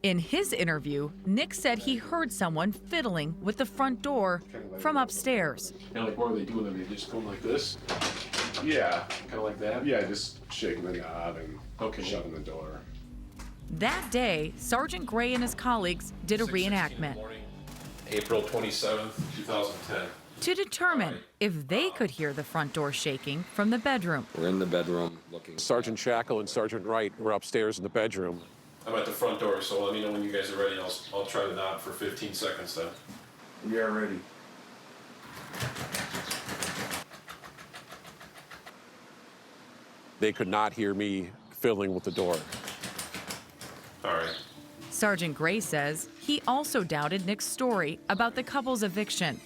In his interview, Nick said he heard someone fiddling with the front door from upstairs. Like, what are they doing? Are they just going like this? Yeah. Kind of like that? Yeah, just shaking the knob and shutting the door. That day, Sergeant Gray and his colleagues did a reenactment April 27th, 2010. to determine if they could hear the front door shaking from the bedroom. We're in the bedroom looking. Sergeant Shackle and Sergeant Wright were upstairs in the bedroom. I'm at the front door, so let me know when you guys are ready. I'll try to knock for 15 seconds then. We are ready. They could not hear me fiddling with the door. All right. Sergeant Gray says he also doubted Nick's story about the couple's eviction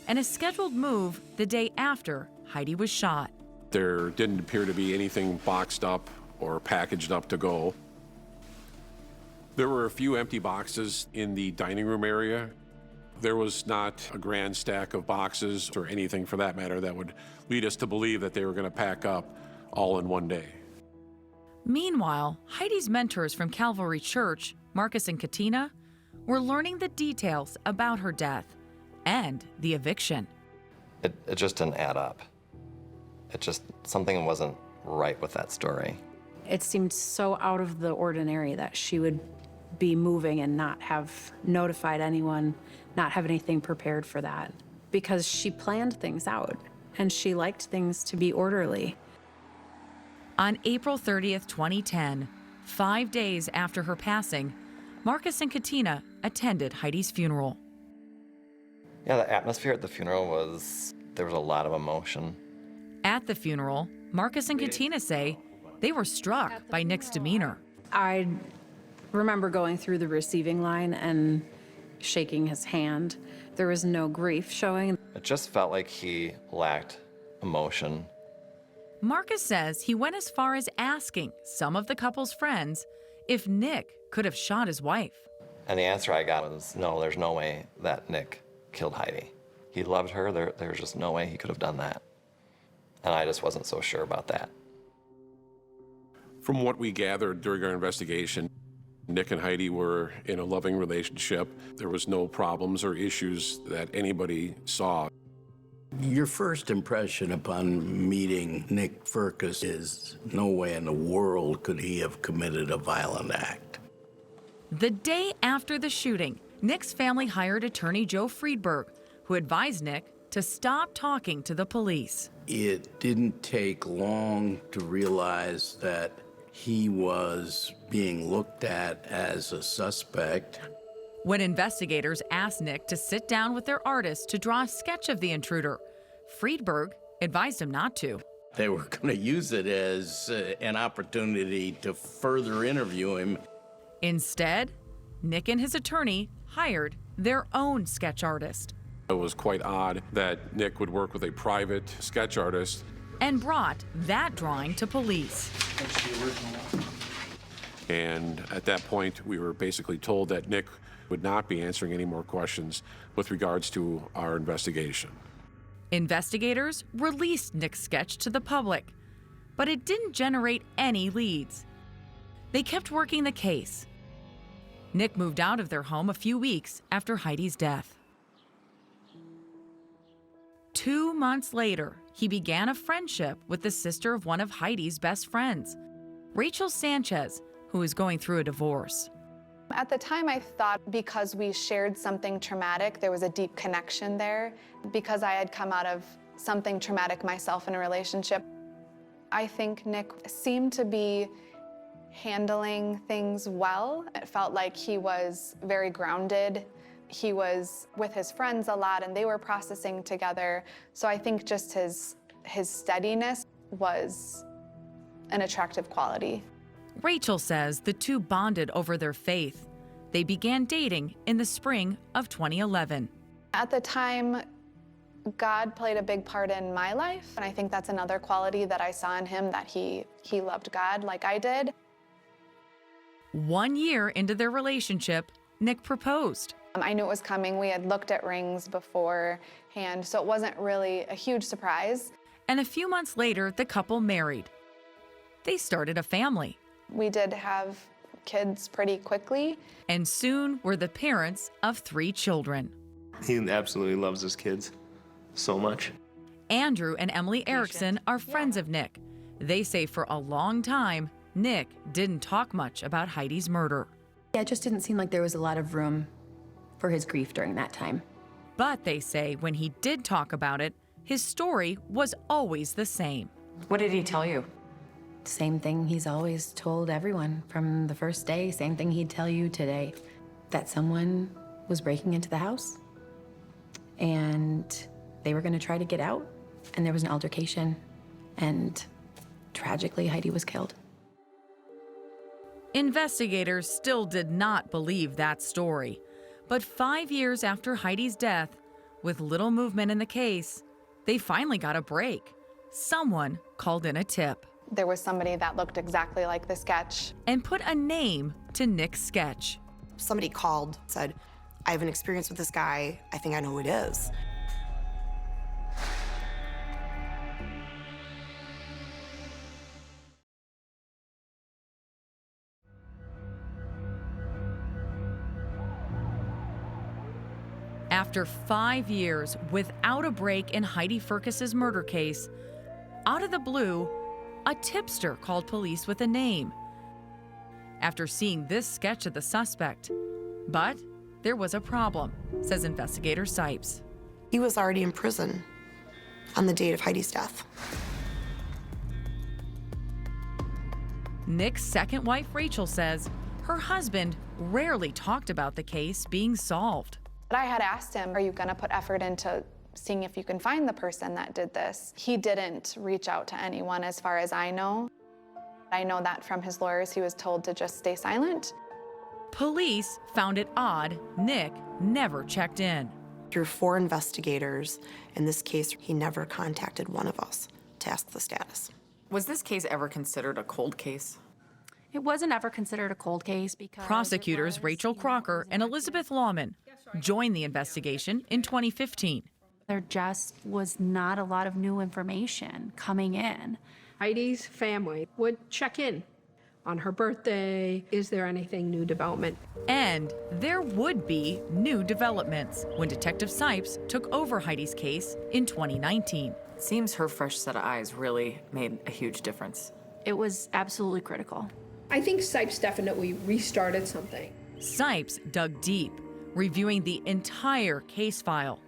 and a scheduled move the day after Heidi was shot. There didn't appear to be anything boxed up or packaged up to go. There were a few empty boxes in the dining room area. There was not a grand stack of boxes or anything for that matter that would lead us to believe that they were going to pack up all in one day. Meanwhile, Heidi's mentors from Calvary Church, Marcus and Katina, were learning the details about her death and the eviction. It just didn't add up. Something wasn't right with that story. It seemed so out of the ordinary that she would be moving and not have notified anyone, not have anything prepared for that, because she planned things out and she liked things to be orderly. On April 30th, 2010, 5 days after her passing, Marcus and Katina attended Heidi's funeral. Yeah, the atmosphere at the funeral there was a lot of emotion. At the funeral, Marcus and Katina say they were struck by Nick's demeanor. I remember going through the receiving line and shaking his hand. There was no grief showing. It just felt like he lacked emotion. Marcus says he went as far as asking some of the couple's friends if Nick could have shot his wife. And the answer I got was, no, there's no way that Nick killed Heidi. He loved her. There's just no way he could have done that. And I just wasn't so sure about that. From what we gathered during our investigation, Nick and Heidi were in a loving relationship. There was no problems or issues that anybody saw. Your first impression upon meeting Nick Firkus is no way in the world could he have committed a violent act. The day after the shooting, Nick's family hired attorney Joe Friedberg, who advised Nick to stop talking to the police. It didn't take long to realize that he was being looked at as a suspect. When investigators asked Nick to sit down with their artist to draw a sketch of the intruder, Friedberg advised him not to. They were going to use it as an opportunity to further interview him. Instead, Nick and his attorney hired their own sketch artist. It was quite odd that Nick would work with a private sketch artist. And brought that drawing to police. And at that point, we were basically told that Nick would not be answering any more questions with regards to our investigation. Investigators released Nick's sketch to the public, but it didn't generate any leads. They kept working the case. Nick moved out of their home a few weeks after Heidi's death. 2 months later, he began a friendship with the sister of one of Heidi's best friends, Rachel Sanchez, who is going through a divorce. At the time, I thought because we shared something traumatic, there was a deep connection there. Because I had come out of something traumatic myself in a relationship, I think Nick seemed to be handling things well. It felt like he was very grounded. He was with his friends a lot, and they were processing together. So I think just his steadiness was an attractive quality. Rachel says the two bonded over their faith. They began dating in the spring of 2011. At the time, God played a big part in my life, and I think that's another quality that I saw in him, that he loved God like I did. 1 year into their relationship, Nick proposed. I knew it was coming. We had looked at rings beforehand, so it wasn't really a huge surprise. And a few months later, the couple married. They started a family. We did have kids pretty quickly. And soon were the parents of 3 children. He absolutely loves his kids so much. Andrew and Emily Erickson are friends of Nick. They say for a long time, Nick didn't talk much about Heidi's murder. Yeah, it just didn't seem like there was a lot of room for his grief during that time. But they say when he did talk about it, his story was always the same. What did he tell you? Same thing he's always told everyone from the first day, same thing he'd tell you today, that someone was breaking into the house and they were going to try to get out, and there was an altercation, and tragically Heidi was killed. Investigators still did not believe that story. But 5 years after Heidi's death, with little movement in the case, they finally got a break. Someone called in a tip. There was somebody that looked exactly like the sketch. And put a name to Nick's sketch. Somebody called, said, I have an experience with this guy. I think I know who it is. After 5 years without a break in Heidi Firkus's murder case, out of the blue, a tipster called police with a name after seeing this sketch of the suspect. But there was a problem, says investigator Sipes. He was already in prison on the date of Heidi's death. Nick's second wife, Rachel, says her husband rarely talked about the case being solved. But I had asked him, are you gonna put effort into seeing if you can find the person that did this? He didn't reach out to anyone as far as I know. I know that from his lawyers, he was told to just stay silent. Police found it odd Nick never checked in. Through 4 investigators, in this case, he never contacted one of us to ask the status. Was this case ever considered a cold case? It wasn't ever considered a cold case because Prosecutors Rachel Crocker and Elizabeth Lawman joined the investigation in 2015. there just was not a lot of new information coming in. Heidi's family would check in on her birthday. Is there anything new development? And there would be new developments when Detective Sipes took over Heidi's case in 2019. It seems her fresh set of eyes really made a huge difference. It was absolutely critical. I think Sipes definitely restarted something. Sipes dug deep, reviewing the entire case file,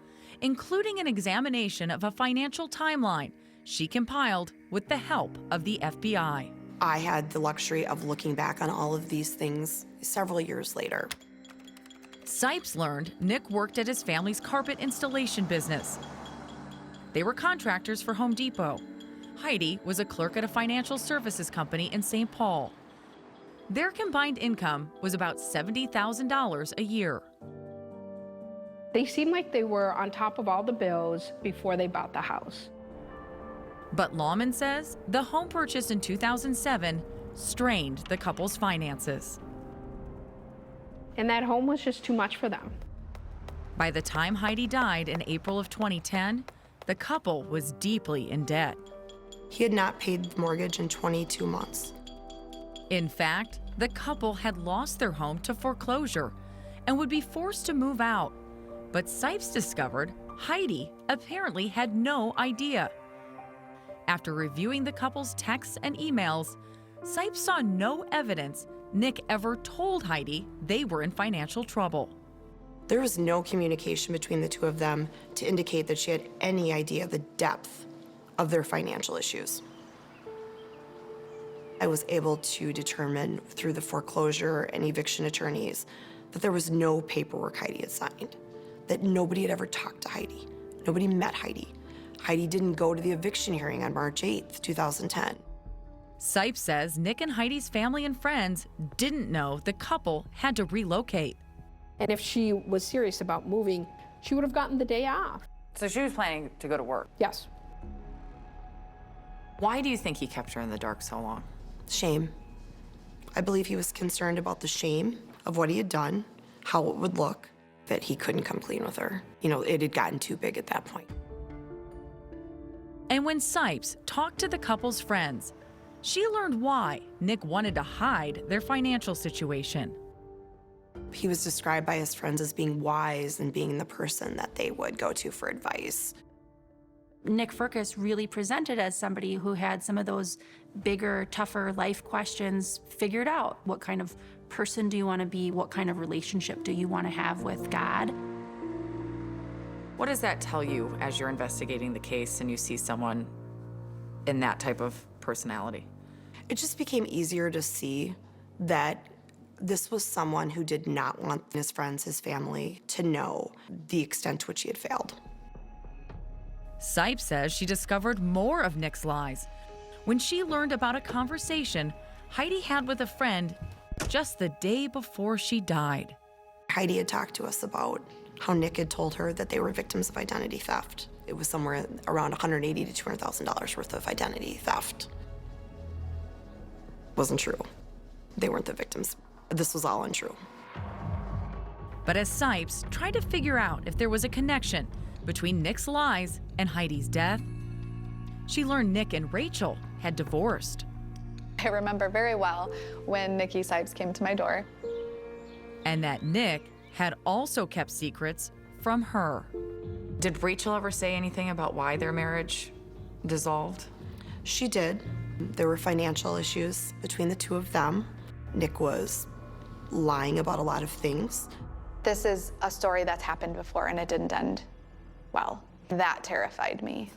including an examination of a financial timeline she compiled with the help of the FBI. I had the luxury of looking back on all of these things several years later. Sipes learned Nick worked at his family's carpet installation business. They were contractors for Home Depot. Heidi was a clerk at a financial services company in St. Paul. Their combined income was about $70,000 a year. They seemed like they were on top of all the bills before they bought the house. But Lawman says the home purchase in 2007 strained the couple's finances. And that home was just too much for them. By the time Heidi died in April of 2010, the couple was deeply in debt. He had not paid the mortgage in 22 months. In fact, the couple had lost their home to foreclosure and would be forced to move out. But Sipes discovered Heidi apparently had no idea. After reviewing the couple's texts and emails, Sipes saw no evidence Nick ever told Heidi they were in financial trouble. There was no communication between the two of them to indicate that she had any idea the depth of their financial issues. I was able to determine through the foreclosure and eviction attorneys that there was no paperwork Heidi had signed, that nobody had ever talked to Heidi. Nobody met Heidi. Heidi didn't go to the eviction hearing on March 8th, 2010. Sipes says Nick and Heidi's family and friends didn't know the couple had to relocate. And if she was serious about moving, she would have gotten the day off. So she was planning to go to work? Yes. Why do you think he kept her in the dark so long? Shame. I believe he was concerned about the shame of what he had done, how it would look, that he couldn't come clean with her. You know, it had gotten too big at that point. And when Sipes talked to the couple's friends, she learned why Nick wanted to hide their financial situation. He was described by his friends as being wise and being the person that they would go to for advice. Nick Firkus really presented as somebody who had some of those bigger, tougher life questions figured out. What kind of person do you want to be? What kind of relationship do you want to have with God? What does that tell you as you're investigating the case and you see someone in that type of personality? It just became easier to see that this was someone who did not want his friends, his family, to know the extent to which he had failed. Sipes says she discovered more of Nick's lies when she learned about a conversation Heidi had with a friend just the day before she died. Heidi had talked to us about how Nick had told her that they were victims of identity theft. It was somewhere around $180,000 to $200,000 worth of identity theft. Wasn't true. They weren't the victims. This was all untrue. But as Sipes tried to figure out if there was a connection between Nick's lies and Heidi's death, she learned Nick and Rachel had divorced. I remember very well when Nikki Sipes came to my door. And that Nick had also kept secrets from her. Did Rachel ever say anything about why their marriage dissolved? She did. There were financial issues between the two of them. Nick was lying about a lot of things. This is a story that's happened before and it didn't end well. That terrified me.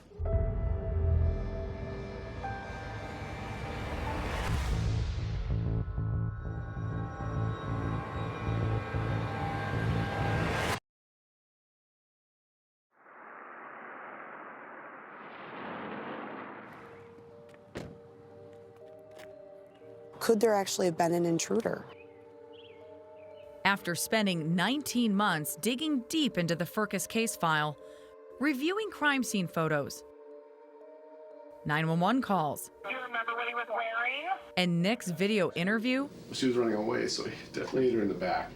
Could there actually have been an intruder? After spending 19 months digging deep into the Firkus case file, reviewing crime scene photos, 911 calls, Do you remember what he was wearing? and Nick's video interview, She was running away, so he definitely hit her in the back.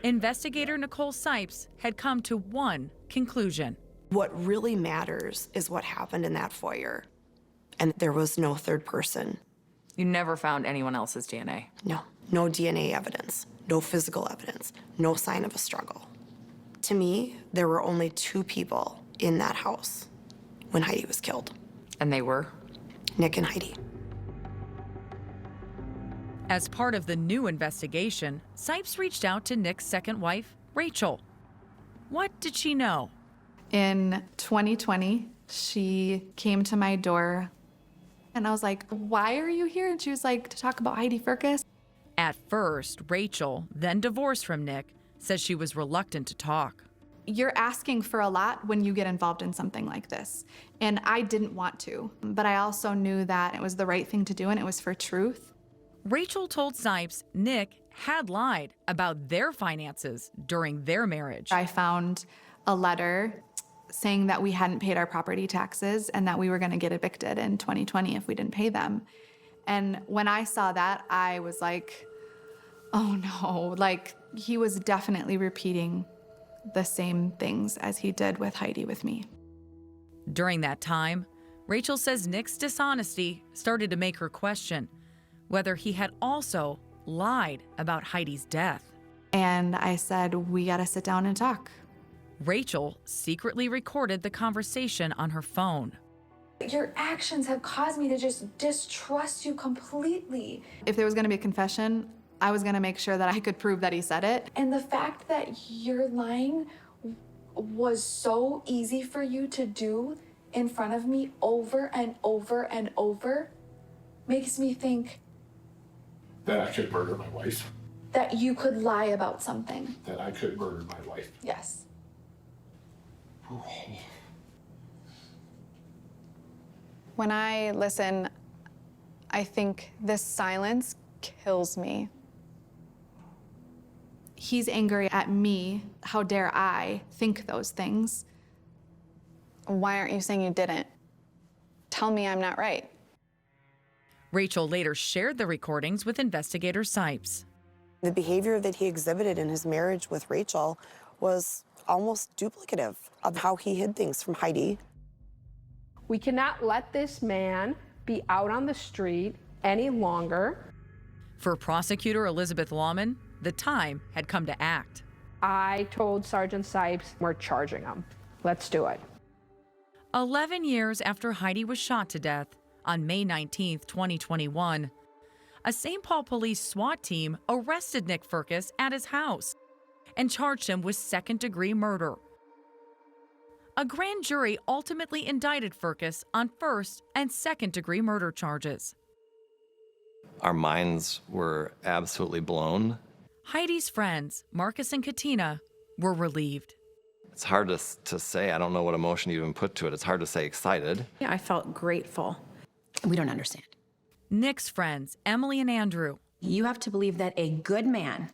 investigator Nicole Sipes had come to one conclusion. What really matters is what happened in that foyer. And there was no third person. You never found anyone else's DNA? No. No DNA evidence. No physical evidence. No sign of a struggle. To me, there were only two people in that house when Heidi was killed. And they were? Nick and Heidi. As part of the new investigation, Sipes reached out to Nick's second wife, Rachel. What did she know? In 2020, she came to my door and I was like, why are you here? And she was like, to talk about Heidi Firkus. At first, Rachel, then divorced from Nick, says she was reluctant to talk. You're asking for a lot when you get involved in something like this. And I didn't want to, but I also knew that it was the right thing to do and it was for truth. Rachel told Sipes Nick had lied about their finances during their marriage. I found a letter saying that we hadn't paid our property taxes and that we were going to get evicted in 2020 if we didn't pay them. And when I saw that, I was like, oh no, like he was definitely repeating the same things as he did with Heidi with me. During that time, Rachel says Nick's dishonesty started to make her question whether he had also lied about Heidi's death. And I said, we got to sit down and talk. Rachel secretly recorded the conversation on her phone. Your actions have caused me to just distrust you completely. If there was going to be a confession, I was going to make sure that I could prove that he said it. And the fact that you're lying was so easy for you to do in front of me over and over and over makes me think That I could murder my wife. that you could lie about something. That I could murder my wife. Yes. When I listen, I think this silence kills me. He's angry at me. How dare I think those things? Why aren't you saying you didn't? Tell me I'm not right. Rachel later shared the recordings with investigator Sipes. The behavior that he exhibited in his marriage with Rachel was almost duplicative of how he hid things from Heidi. We cannot let this man be out on the street any longer. For prosecutor Elizabeth Lawman, the time had come to act. I told Sergeant Sipes, we're charging him. Let's do it. 11 years after Heidi was shot to death, on May 19, 2021, a St. Paul police SWAT team arrested Nick Firkus at his house and charged him with second-degree murder. A grand jury ultimately indicted Firkus on first- and second-degree murder charges. Our minds were absolutely blown. Heidi's friends, Marcus and Katina, were relieved. It's hard to say. I don't know what emotion you even put to it. It's hard to say excited. Yeah, I felt grateful. We don't understand. Nick's friends, Emily and Andrew. You have to believe that a good man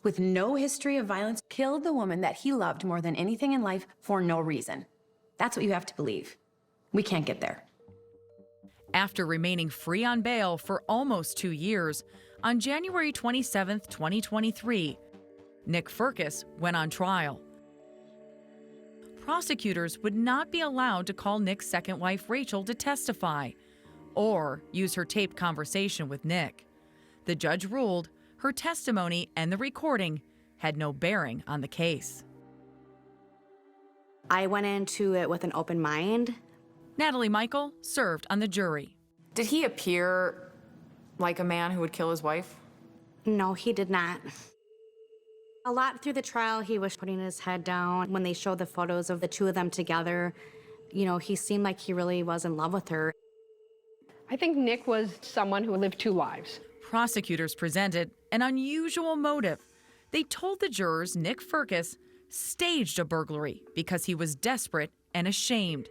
with no history of violence killed the woman that he loved more than anything in life for no reason. That's what you have to believe. We can't get there. After remaining free on bail for almost 2 years, on January 27, 2023, Nick Firkus went on trial. Prosecutors would not be allowed to call Nick's second wife, Rachel, to testify or use her taped conversation with Nick. The judge ruled her testimony and the recording had no bearing on the case. I went into it with an open mind. Natalie Michael served on the jury. Did he appear like a man who would kill his wife? No, he did not. A lot through the trial, he was putting his head down. When they showed the photos of the two of them together, you know, he seemed like he really was in love with her. I think Nick was someone who lived two lives. Prosecutors presented an unusual motive. They told the jurors Nick Firkus staged a burglary because he was desperate and ashamed.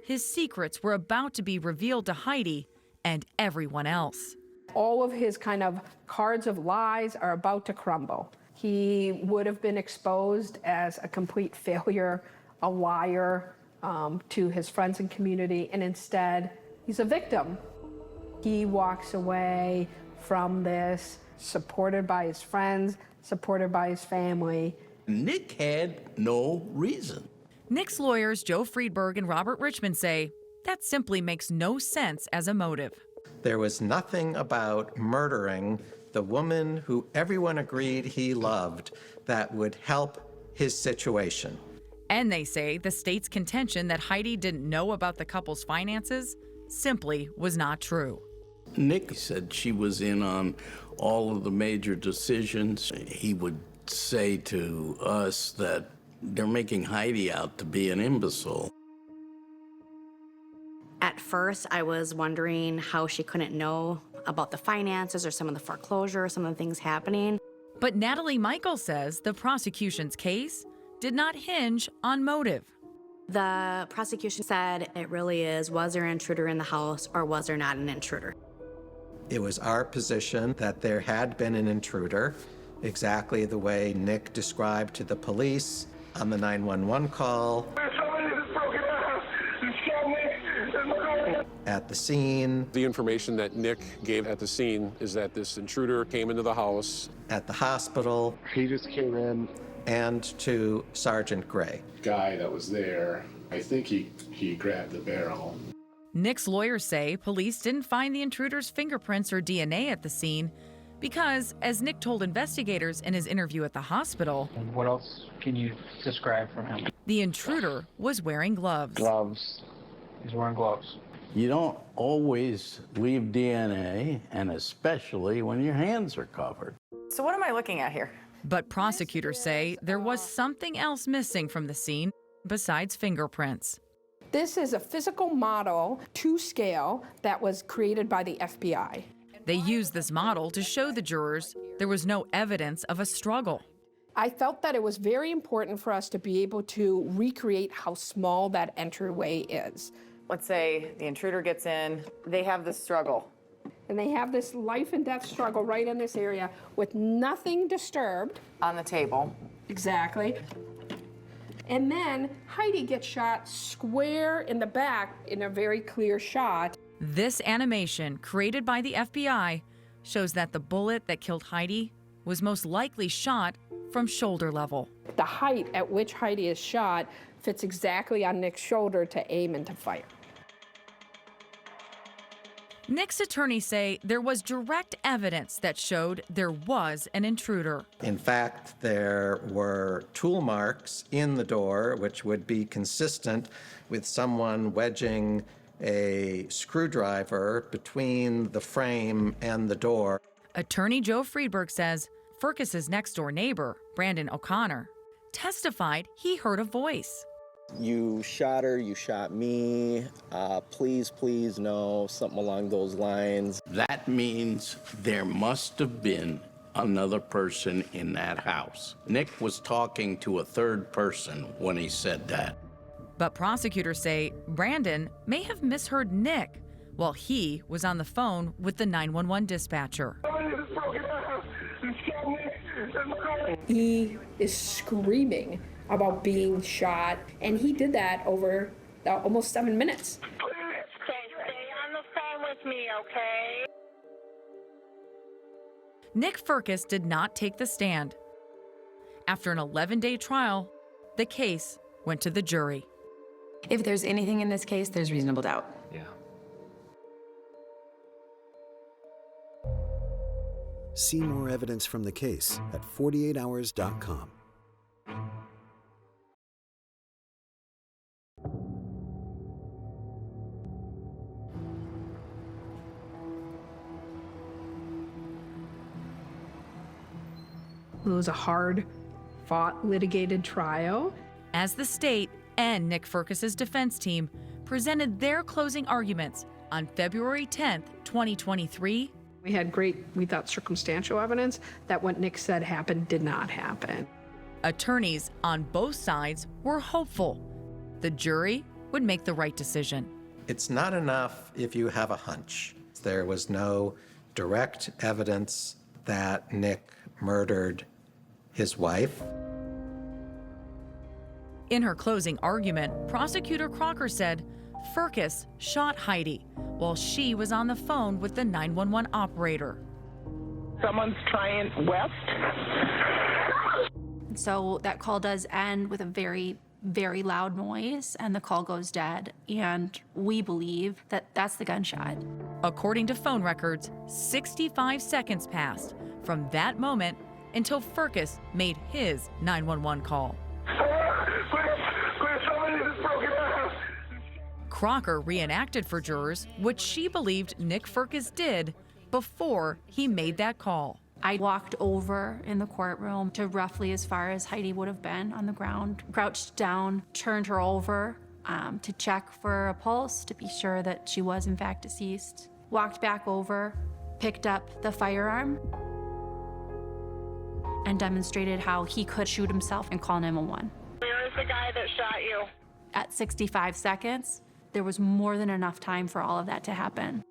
His secrets were about to be revealed to Heidi and everyone else. All of his kind of cards of lies are about to crumble. He would have been exposed as a complete failure, a liar to his friends and community, and instead, he's a victim. He walks away from this supported by his friends, supported by his family. Nick had no reason. Nick's lawyers, Joe Friedberg and Robert Richmond, say that simply makes no sense as a motive. There was nothing about murdering the woman who everyone agreed he loved that would help his situation. And they say the state's contention that Heidi didn't know about the couple's finances simply was not true. Nick said she was in on all of the major decisions. He would say to us that they're making Heidi out to be an imbecile. At first, I was wondering how she couldn't know about the finances or some of the foreclosure, some of the things happening. But Natalie Michael says the prosecution's case did not hinge on motive. The prosecution said it really is, was there an intruder in the house or was there not an intruder? It was our position that there had been an intruder, exactly the way Nick described to the police on the 911 call. At the scene. The information that Nick gave at the scene is that this intruder came into the house. At the hospital. He just came in. And to Sergeant Gray. Guy that was there, I think he grabbed the barrel. Nick's lawyers say police didn't find the intruder's fingerprints or DNA at the scene because, as Nick told investigators in his interview at the hospital, And what else can you describe from him? the intruder was wearing gloves. Gloves. He's wearing gloves. You don't always leave DNA, and especially when your hands are covered. So what am I looking at here? But prosecutors say there was something else missing from the scene besides fingerprints. This is a physical model to scale that was created by the FBI. They used this model to show the jurors there was no evidence of a struggle. I felt that it was very important for us to be able to recreate how small that entryway is. Let's say the intruder gets in, they have this struggle. And they have this life and death struggle right in this area with nothing disturbed. On the table. Exactly. And then Heidi gets shot square in the back in a very clear shot. This animation, created by the FBI, shows that the bullet that killed Heidi was most likely shot from shoulder level. The height at which Heidi is shot fits exactly on Nick's shoulder to aim and to fire. Nick's attorneys say there was direct evidence that showed there was an intruder. In fact, there were tool marks in the door, which would be consistent with someone wedging a screwdriver between the frame and the door. Attorney Joe Friedberg says Firkus's next-door neighbor, Brandon O'Connor, testified he heard a voice. You shot her, you shot me, please, please, no, something along those lines. That means there must have been another person in that house. Nick was talking to a third person when he said that. But prosecutors say Brandon may have misheard Nick while he was on the phone with the 911 dispatcher. He is screaming about being shot, and he did that over almost 7 minutes. Stay on the phone with me, okay? Nick Firkus did not take the stand. After an 11-day trial, the case went to the jury. If there's anything in this case, there's reasonable doubt. Yeah. See more evidence from the case at 48hours.com. It was a hard-fought, litigated trial. As the state and Nick Firkus's defense team presented their closing arguments on February 10th, 2023, we had great, we thought, circumstantial evidence that what Nick said happened did not happen. attorneys on both sides were hopeful the jury would make the right decision. It's not enough if you have a hunch. There was no direct evidence that Nick murdered his wife. In her closing argument, Prosecutor Crocker said Firkus shot Heidi while she was on the phone with the 911 operator. Someone's trying west. So that call does end with a very, very loud noise, and the call goes dead. And we believe that that's the gunshot. According to phone records, 65 seconds passed from that moment until Firkus made his 911 call. Crocker reenacted for jurors what she believed Nick Firkus did before he made that call. I walked over in the courtroom to roughly as far as Heidi would have been on the ground, crouched down, turned her over to check for a pulse to be sure that she was in fact deceased. Walked back over, picked up the firearm, and demonstrated how he could shoot himself and call 911. Where is the guy that shot you? At 65 seconds, there was more than enough time for all of that to happen.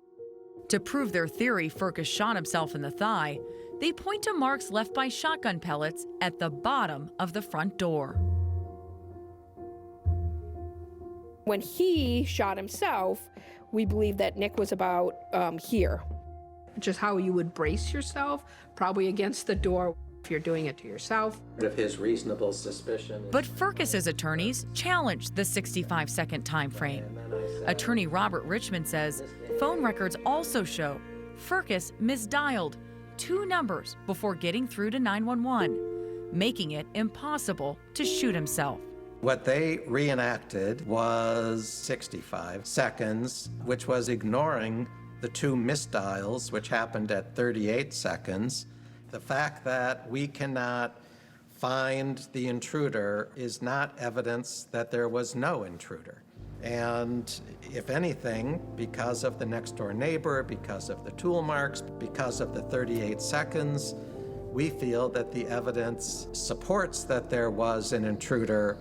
To prove their theory Firkus shot himself in the thigh, they point to marks left by shotgun pellets at the bottom of the front door. When he shot himself, we believe that Nick was about here. Just how you would brace yourself, probably against the door if you're doing it to yourself. Of his reasonable suspicion. But Firkus's attorneys challenged the 65-second time frame. Attorney Robert Richmond says phone records also show Firkus misdialed 2 numbers before getting through to 911, making it impossible to shoot himself. What they reenacted was 65 seconds, which was ignoring the 2 misdials, which happened at 38 seconds. The fact that we cannot find the intruder is not evidence that there was no intruder. And if anything, because of the next door neighbor, because of the tool marks, because of the 38 seconds, we feel that the evidence supports that there was an intruder.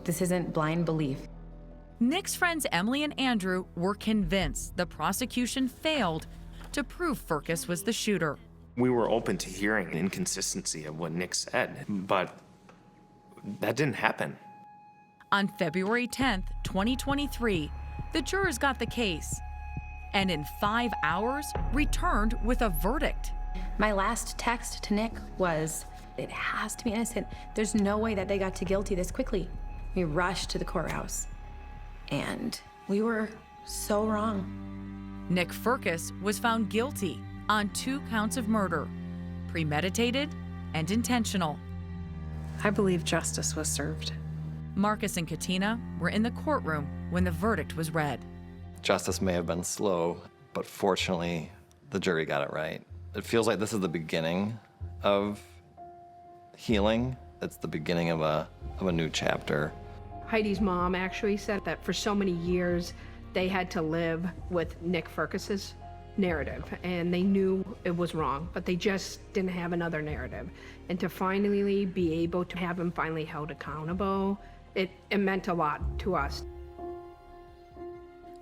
This isn't blind belief. Nick's friends Emily and Andrew were convinced the prosecution failed to prove Firkus was the shooter. We were open to hearing an inconsistency of what Nick said, but that didn't happen. On February 10th, 2023, the jurors got the case and in 5 hours returned with a verdict. My last text to Nick was, it has to be innocent. There's no way that they got to guilty this quickly. We rushed to the courthouse, and we were so wrong. Nick Firkus was found guilty on 2 counts of murder, premeditated and intentional. I believe justice was served. Marcus and Katina were in the courtroom when the verdict was read. Justice may have been slow, but fortunately, the jury got it right. It feels like this is the beginning of healing. It's the beginning of a new chapter. Heidi's mom actually said that for so many years, they had to live with Nick Firkus's narrative, and they knew it was wrong, but they just didn't have another narrative. And to finally be able to have him finally held accountable, it meant a lot to us.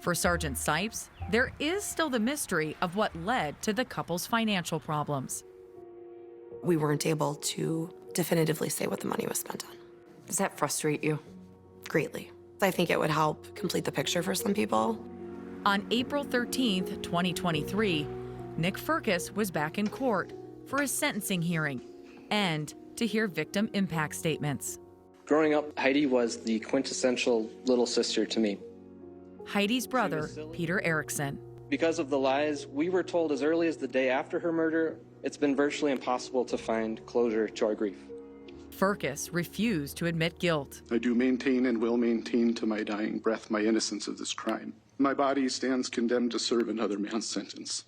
For Sergeant Sipes, there is still the mystery of what led to the couple's financial problems. We weren't able to definitively say what the money was spent on. Does that frustrate you? Greatly. I think it would help complete the picture for some people. On April 13th, 2023, Nick Firkus was back in court for a sentencing hearing and to hear victim impact statements. Growing up, Heidi was the quintessential little sister to me. Heidi's brother, Peter Erickson. Because of the lies we were told as early as the day after her murder, it's been virtually impossible to find closure to our grief. Firkus refused to admit guilt. I do maintain and will maintain to my dying breath my innocence of this crime. My body stands condemned to serve another man's sentence.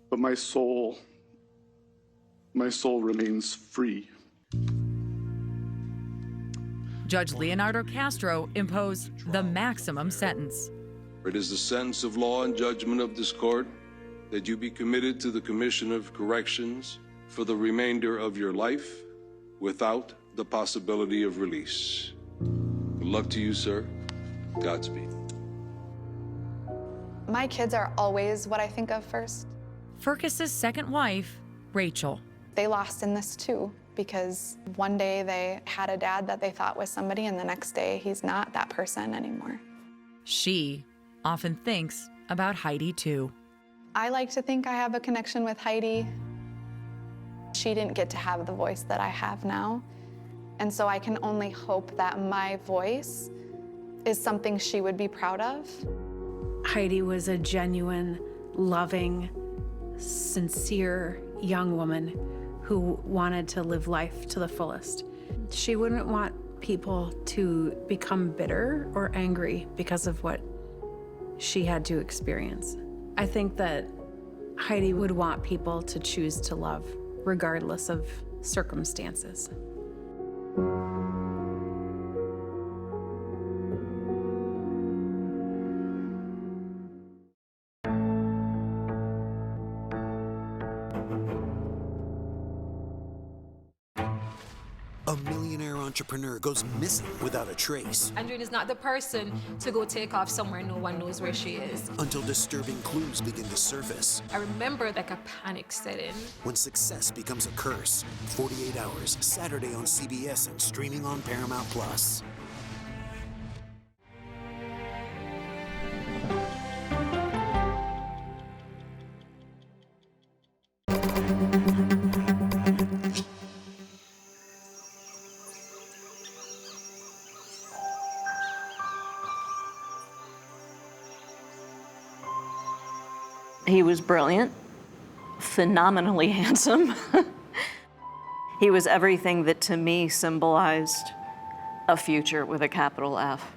But my soul remains free. Judge Leonardo Castro imposed the maximum sentence. It is the sentence of law and judgment of this court that you be committed to the Commission of Corrections for the remainder of your life without the possibility of release. Good luck to you, sir. Godspeed. My kids are always what I think of first. Firkus's second wife, Rachel. They lost in this too, because one day they had a dad that they thought was somebody, and the next day he's not that person anymore. She often thinks about Heidi too. I like to think I have a connection with Heidi. She didn't get to have the voice that I have now, and so I can only hope that my voice is something she would be proud of. Heidi was a genuine, loving, sincere young woman who wanted to live life to the fullest. She wouldn't want people to become bitter or angry because of what she had to experience. I think that Heidi would want people to choose to love, regardless of circumstances. A millionaire entrepreneur goes missing without a trace. Andrine is not the person to go take off somewhere no one knows where she is. Until disturbing clues begin to surface. I remember like a panic set in. When success becomes a curse. 48 Hours, Saturday on CBS and streaming on Paramount Plus. He was brilliant, phenomenally handsome. He was everything that to me symbolized a future with a capital F.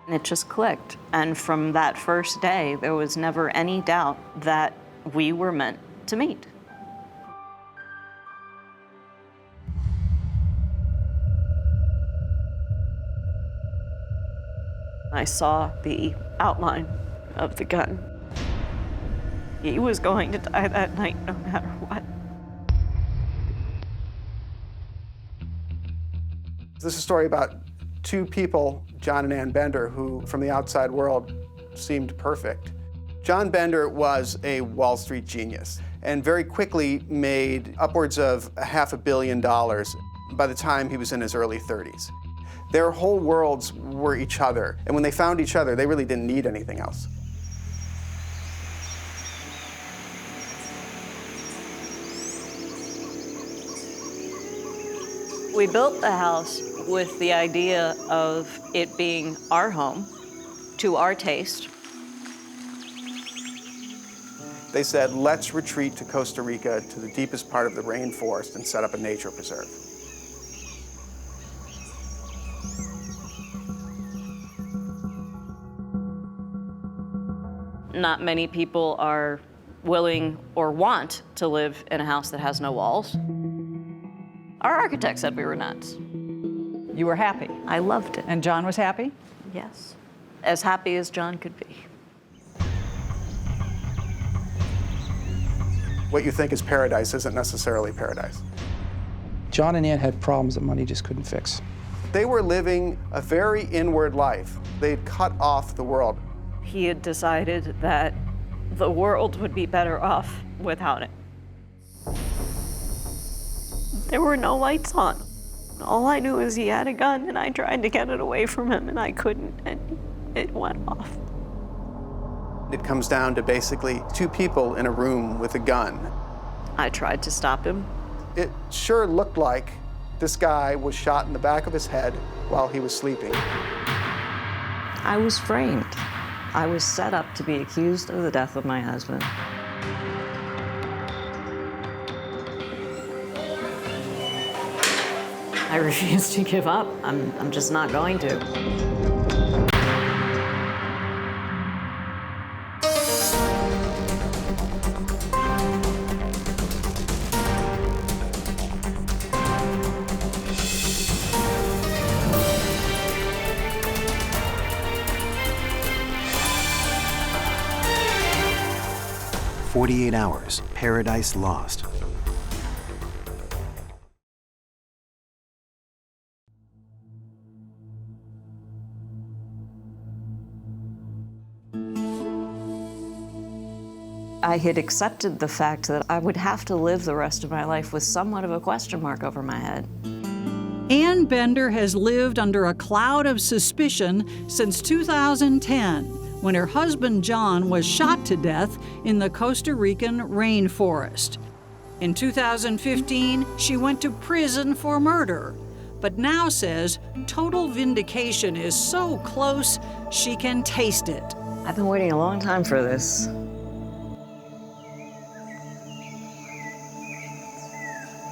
And it just clicked. And from that first day, there was never any doubt that we were meant to meet. I saw the outline of the gun. He was going to die that night no matter what. This is a story about two people, John and Ann Bender, who from the outside world seemed perfect. John Bender was a Wall Street genius and very quickly made upwards of $500 million by the time he was in his early 30s. Their whole worlds were each other, and when they found each other, they really didn't need anything else. We built the house with the idea of it being our home, to our taste. They said, let's retreat to Costa Rica, to the deepest part of the rainforest, and set up a nature preserve. Not many people are willing or want to live in a house that has no walls. Our architect said we were nuts. You were happy? I loved it. And John was happy? Yes. As happy as John could be. What you think is paradise isn't necessarily paradise. John and Ann had problems that money just couldn't fix. They were living a very inward life. They'd cut off the world. He had decided that the world would be better off without it. There were no lights on. All I knew is he had a gun, and I tried to get it away from him, and I couldn't, and it went off. It comes down to basically two people in a room with a gun. I tried to stop him. It sure looked like this guy was shot in the back of his head while he was sleeping. I was framed. I was set up to be accused of the death of my husband. I refuse to give up. I'm just not going to. "48 Hours, Paradise Lost." I had accepted the fact that I would have to live the rest of my life with somewhat of a question mark over my head. Ann Bender has lived under a cloud of suspicion since 2010, when her husband John was shot to death in the Costa Rican rainforest. In 2015, she went to prison for murder, but now says total vindication is so close she can taste it. I've been waiting a long time for this.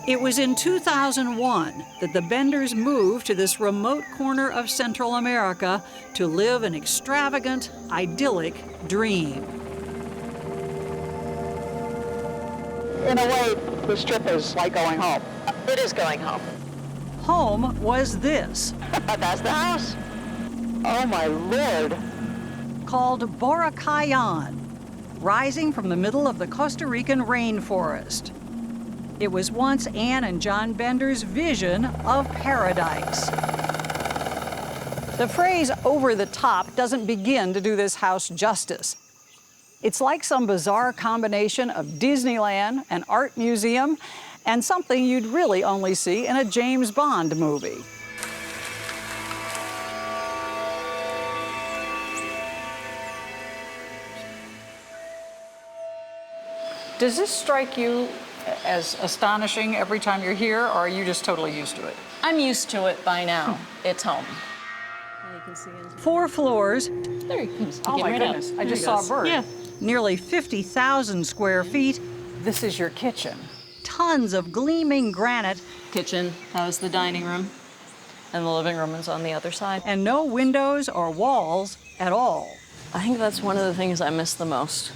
It was in 2001 that the Benders moved to this remote corner of Central America to live an extravagant, idyllic dream. In a way, this trip is like going home. It is going home. Home was this. That's the house. Oh my Lord. Called Boracay, rising from the middle of the Costa Rican rainforest. It was once Ann and John Bender's vision of paradise. The phrase over the top doesn't begin to do this house justice. It's like some bizarre combination of Disneyland, an art museum, and something you'd really only see in a James Bond movie. Does this strike you as astonishing every time you're here, or are you just totally used to it? I'm used to it by now. It's home. 4 floors. There he comes. Oh my goodness, I just saw a bird. Yeah. Nearly 50,000 square feet. This is your kitchen. Tons of gleaming granite. Kitchen, that was the dining room, and the living room is on the other side. And no windows or walls at all. I think that's one of the things I miss the most,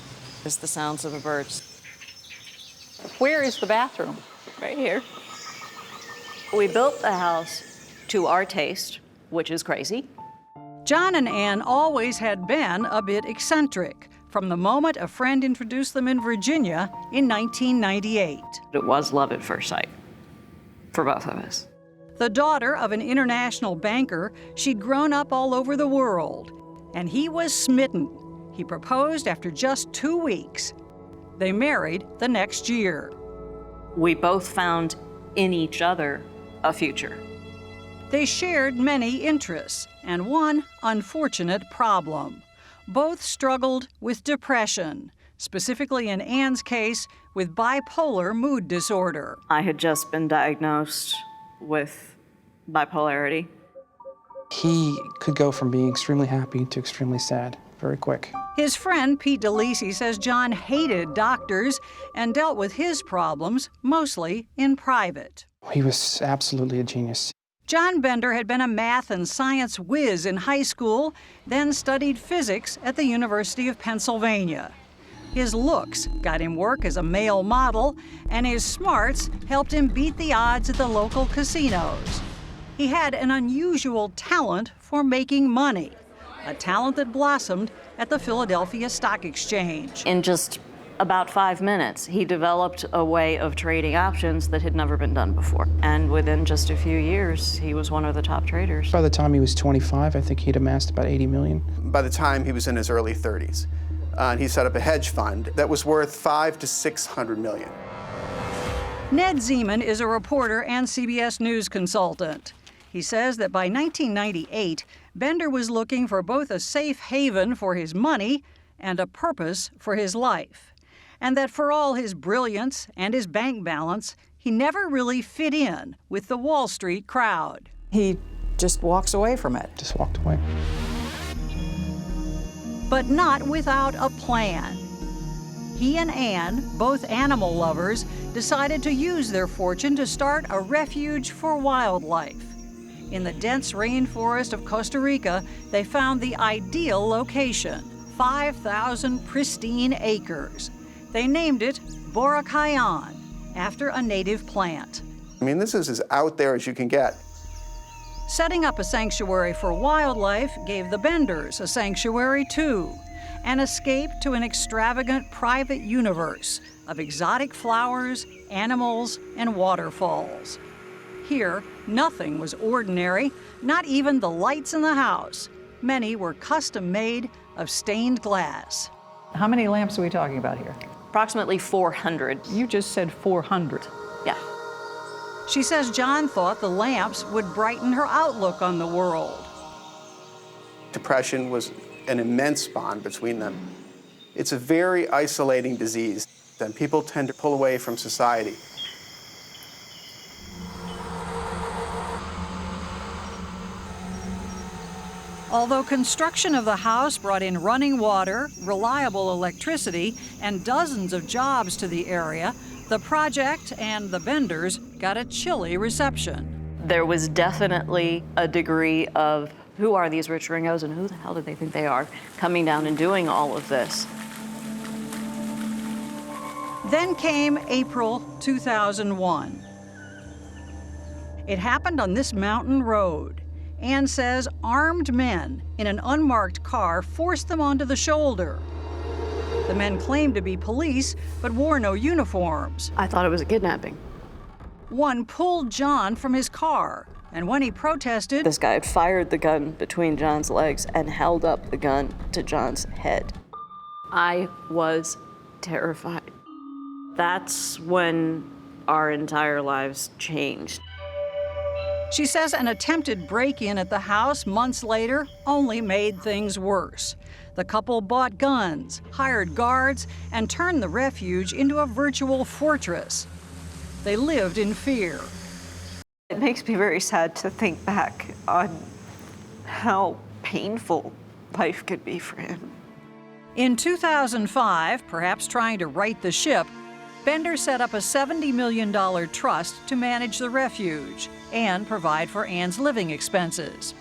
is the sounds of the birds. Where is the bathroom? Right here. We built the house to our taste, which is crazy. John and Ann always had been a bit eccentric, from the moment a friend introduced them in Virginia in 1998. It was love at first sight for both of us. The daughter of an international banker, she'd grown up all over the world, and he was smitten. He proposed after just 2 weeks. They married the next year. We both found in each other a future. They shared many interests and one unfortunate problem. Both struggled with depression, specifically in Ann's case, with bipolar mood disorder. I had just been diagnosed with bipolarity. He could go from being extremely happy to extremely sad very quick. His friend Pete DeLisi says John hated doctors and dealt with his problems mostly in private. He was absolutely a genius. John Bender had been a math and science whiz in high school, then studied physics at the University of Pennsylvania. His looks got him work as a male model, and his smarts helped him beat the odds at the local casinos. He had an unusual talent for making money, a talent that blossomed at the Philadelphia Stock Exchange. In just about 5 minutes, he developed a way of trading options that had never been done before. And within just a few years, he was one of the top traders. By the time he was 25, I think he'd amassed about 80 million. By the time he was in his early 30s, he set up a hedge fund that was worth $500 to $600 million. Ned Zeman is a reporter and CBS News consultant. He says that by 1998, Bender was looking for both a safe haven for his money and a purpose for his life, and that for all his brilliance and his bank balance, he never really fit in with the Wall Street crowd. He just walks away from it. Just walked away. But not without a plan. He and Ann, both animal lovers, decided to use their fortune to start a refuge for wildlife. In the dense rainforest of Costa Rica, they found the ideal location, 5,000 pristine acres. They named it Boracay, after a native plant. I mean, this is as out there as you can get. Setting up a sanctuary for wildlife gave the Benders a sanctuary too, an escape to an extravagant private universe of exotic flowers, animals, and waterfalls. Here, nothing was ordinary, not even the lights in the house. Many were custom made of stained glass. How many lamps are we talking about here? Approximately 400. You just said 400. Yeah. She says John thought the lamps would brighten her outlook on the world. Depression was an immense bond between them. It's a very isolating disease, and people tend to pull away from society. Although construction of the house brought in running water, reliable electricity, and dozens of jobs to the area, the project and the Benders got a chilly reception. There was definitely a degree of, who are these rich gringos and who the hell do they think they are, coming down and doing all of this. Then came April 2001. It happened on this mountain road. Ann says armed men in an unmarked car forced them onto the shoulder. The men claimed to be police, but wore no uniforms. I thought it was a kidnapping. One pulled John from his car, and when he protested, this guy had fired the gun between John's legs and held up the gun to John's head. I was terrified. That's when our entire lives changed. She says an attempted break-in at the house months later only made things worse. The couple bought guns, hired guards, and turned the refuge into a virtual fortress. They lived in fear. It makes me very sad to think back on how painful life could be for him. In 2005, perhaps trying to right the ship, Bender set up a $70 million trust to manage the refuge and provide for Ann's living expenses.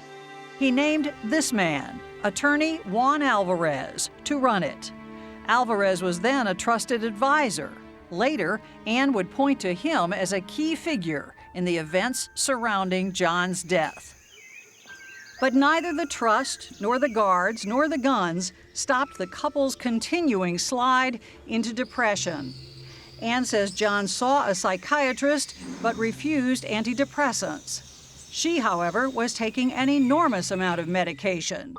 He named this man, attorney Juan Alvarez, to run it. Alvarez was then a trusted advisor. Later, Ann would point to him as a key figure in the events surrounding John's death. But neither the trust, nor the guards, nor the guns stopped the couple's continuing slide into depression. Ann says John saw a psychiatrist but refused antidepressants. She, however, was taking an enormous amount of medication.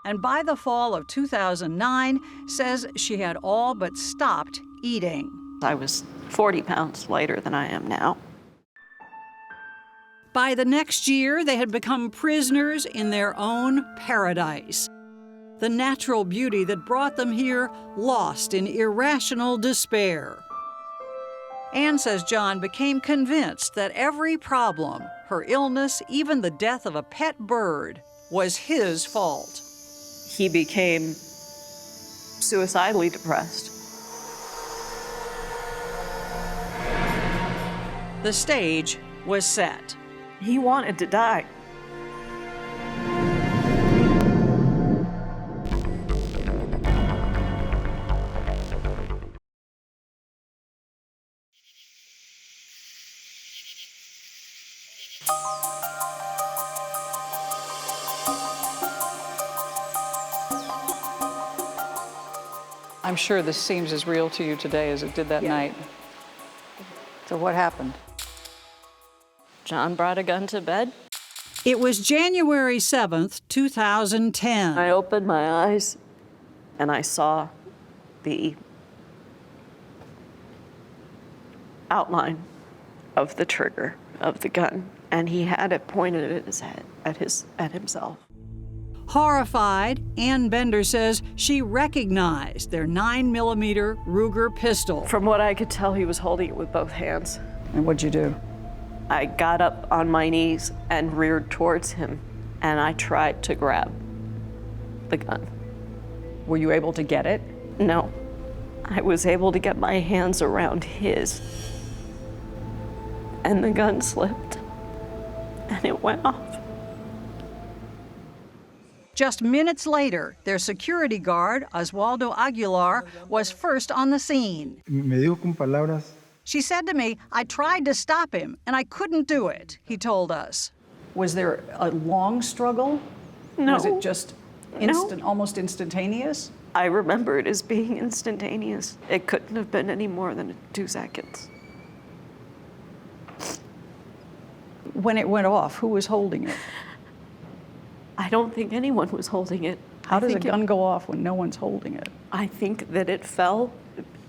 And by the fall of 2009, says she had all but stopped eating. I was 40 pounds lighter than I am now. By the next year, they had become prisoners in their own paradise. The natural beauty that brought them here lost in irrational despair. Ann says John became convinced that every problem, her illness, even the death of a pet bird, was his fault. He became suicidally depressed. The stage was set. He wanted to die. I'm sure this seems as real to you today as it did that night. So what happened? John brought a gun to bed. It was January 7th, 2010. I opened my eyes and I saw the outline of the trigger of the gun, and he had it pointed at his head, at himself. Horrified, Ann Bender says she recognized their 9mm Ruger pistol. From what I could tell, he was holding it with both hands. And what'd you do? I got up on my knees and reared towards him, and I tried to grab the gun. Were you able to get it? No. I was able to get my hands around his, and the gun slipped, and it went off. Just minutes later, their security guard, Oswaldo Aguilar, was first on the scene. Me dijo con palabras. She said to me, I tried to stop him, and I couldn't do it, he told us. Was there a long struggle? No. Was it just almost instantaneous? I remember it as being instantaneous. It couldn't have been any more than 2 seconds. When it went off, who was holding it? I don't think anyone was holding it. How does a gun go off when no one's holding it? I think that it fell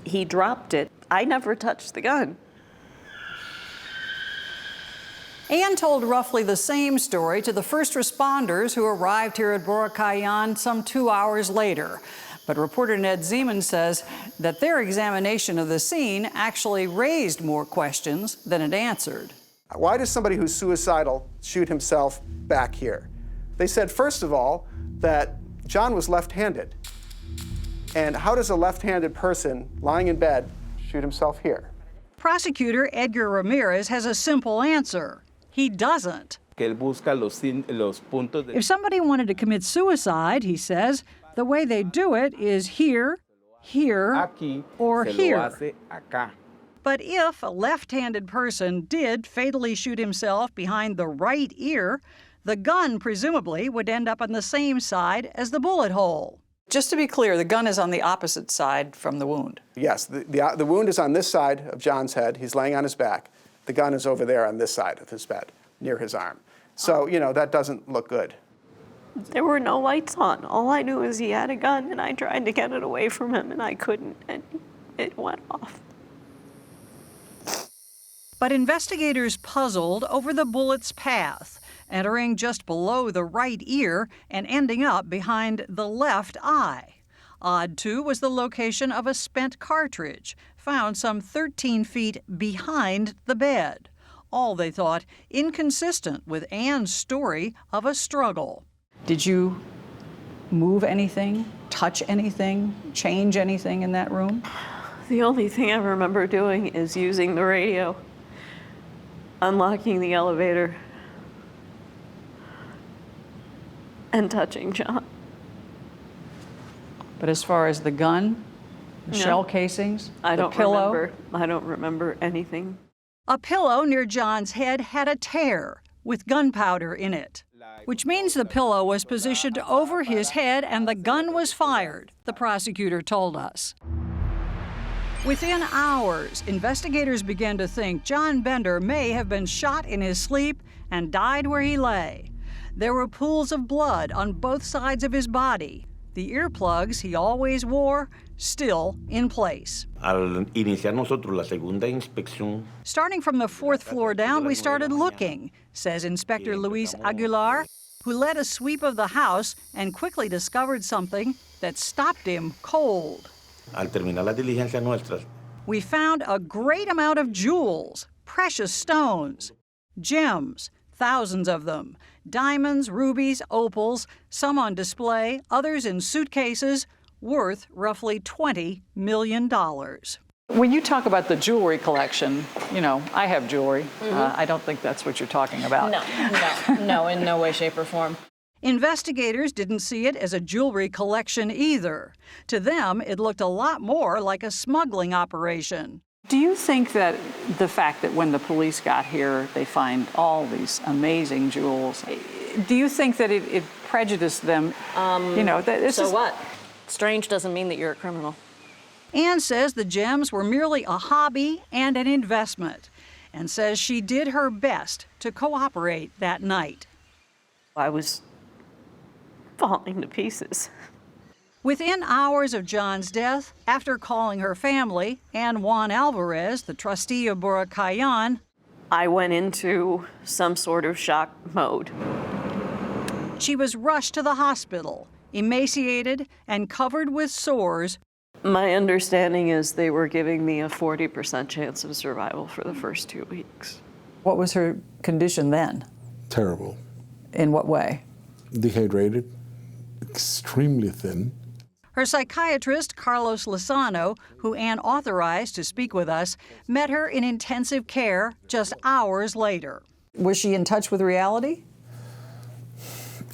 He dropped it. I never touched the gun. Ann told roughly the same story to the first responders who arrived here at Bora Kayan some 2 hours later. But reporter Ned Zeman says that their examination of the scene actually raised more questions than it answered. Why does somebody who's suicidal shoot himself back here? They said, first of all, that John was left-handed. And how does a left-handed person lying in bed shoot himself here? Prosecutor Edgar Ramirez has a simple answer. He doesn't. If somebody wanted to commit suicide, he says, the way they do it is here, here, or here. But if a left-handed person did fatally shoot himself behind the right ear, the gun presumably would end up on the same side as the bullet hole. Just to be clear, the gun is on the opposite side from the wound. Yes, the wound is on this side of John's head. He's laying on his back. The gun is over there on this side of his bed, near his arm. So, you know, that doesn't look good. There were no lights on. All I knew is he had a gun, and I tried to get it away from him, and I couldn't, and it went off. But investigators puzzled over the bullet's path, entering just below the right ear and ending up behind the left eye. Odd, too, was the location of a spent cartridge, found some 13 feet behind the bed. All, they thought, inconsistent with Ann's story of a struggle. Did you move anything, touch anything, change anything in that room? The only thing I remember doing is using the radio, unlocking the elevator, and touching John. But as far as the gun, the shell casings, the pillow? I don't remember anything. A pillow near John's head had a tear with gunpowder in it, which means the pillow was positioned over his head and the gun was fired, the prosecutor told us. Within hours, investigators began to think John Bender may have been shot in his sleep and died where he lay. There were pools of blood on both sides of his body. The earplugs he always wore still in place. Al iniciar nosotros la segunda inspección. Starting from the 4th floor down, we started looking, says Inspector Luis Aguilar, who led a sweep of the house and quickly discovered something that stopped him cold. Al terminar la diligencia nuestra. We found a great amount of jewels, precious stones, gems, thousands of them, diamonds, rubies, opals, some on display, others in suitcases, worth roughly $20 million. When you talk about the jewelry collection, you know, I have jewelry. I don't think that's what you're talking about. No, in no way, shape, or form. Investigators didn't see it as a jewelry collection either. To them, it looked a lot more like a smuggling operation. Do you think that the fact that when the police got here, they find all these amazing jewels, do you think that it prejudiced them? You know, so what? Strange doesn't mean that you're a criminal. Ann says the gems were merely a hobby and an investment, and says she did her best to cooperate that night. I was falling to pieces. Within hours of John's death, after calling her family and Juan Alvarez, the trustee of Bora Kayan, I went into some sort of shock mode. She was rushed to the hospital, emaciated and covered with sores. My understanding is they were giving me a 40% chance of survival for the first 2 weeks. What was her condition then? Terrible. In what way? Dehydrated, extremely thin. Her psychiatrist, Carlos Lozano, who Ann authorized to speak with us, met her in intensive care just hours later. Was she in touch with reality?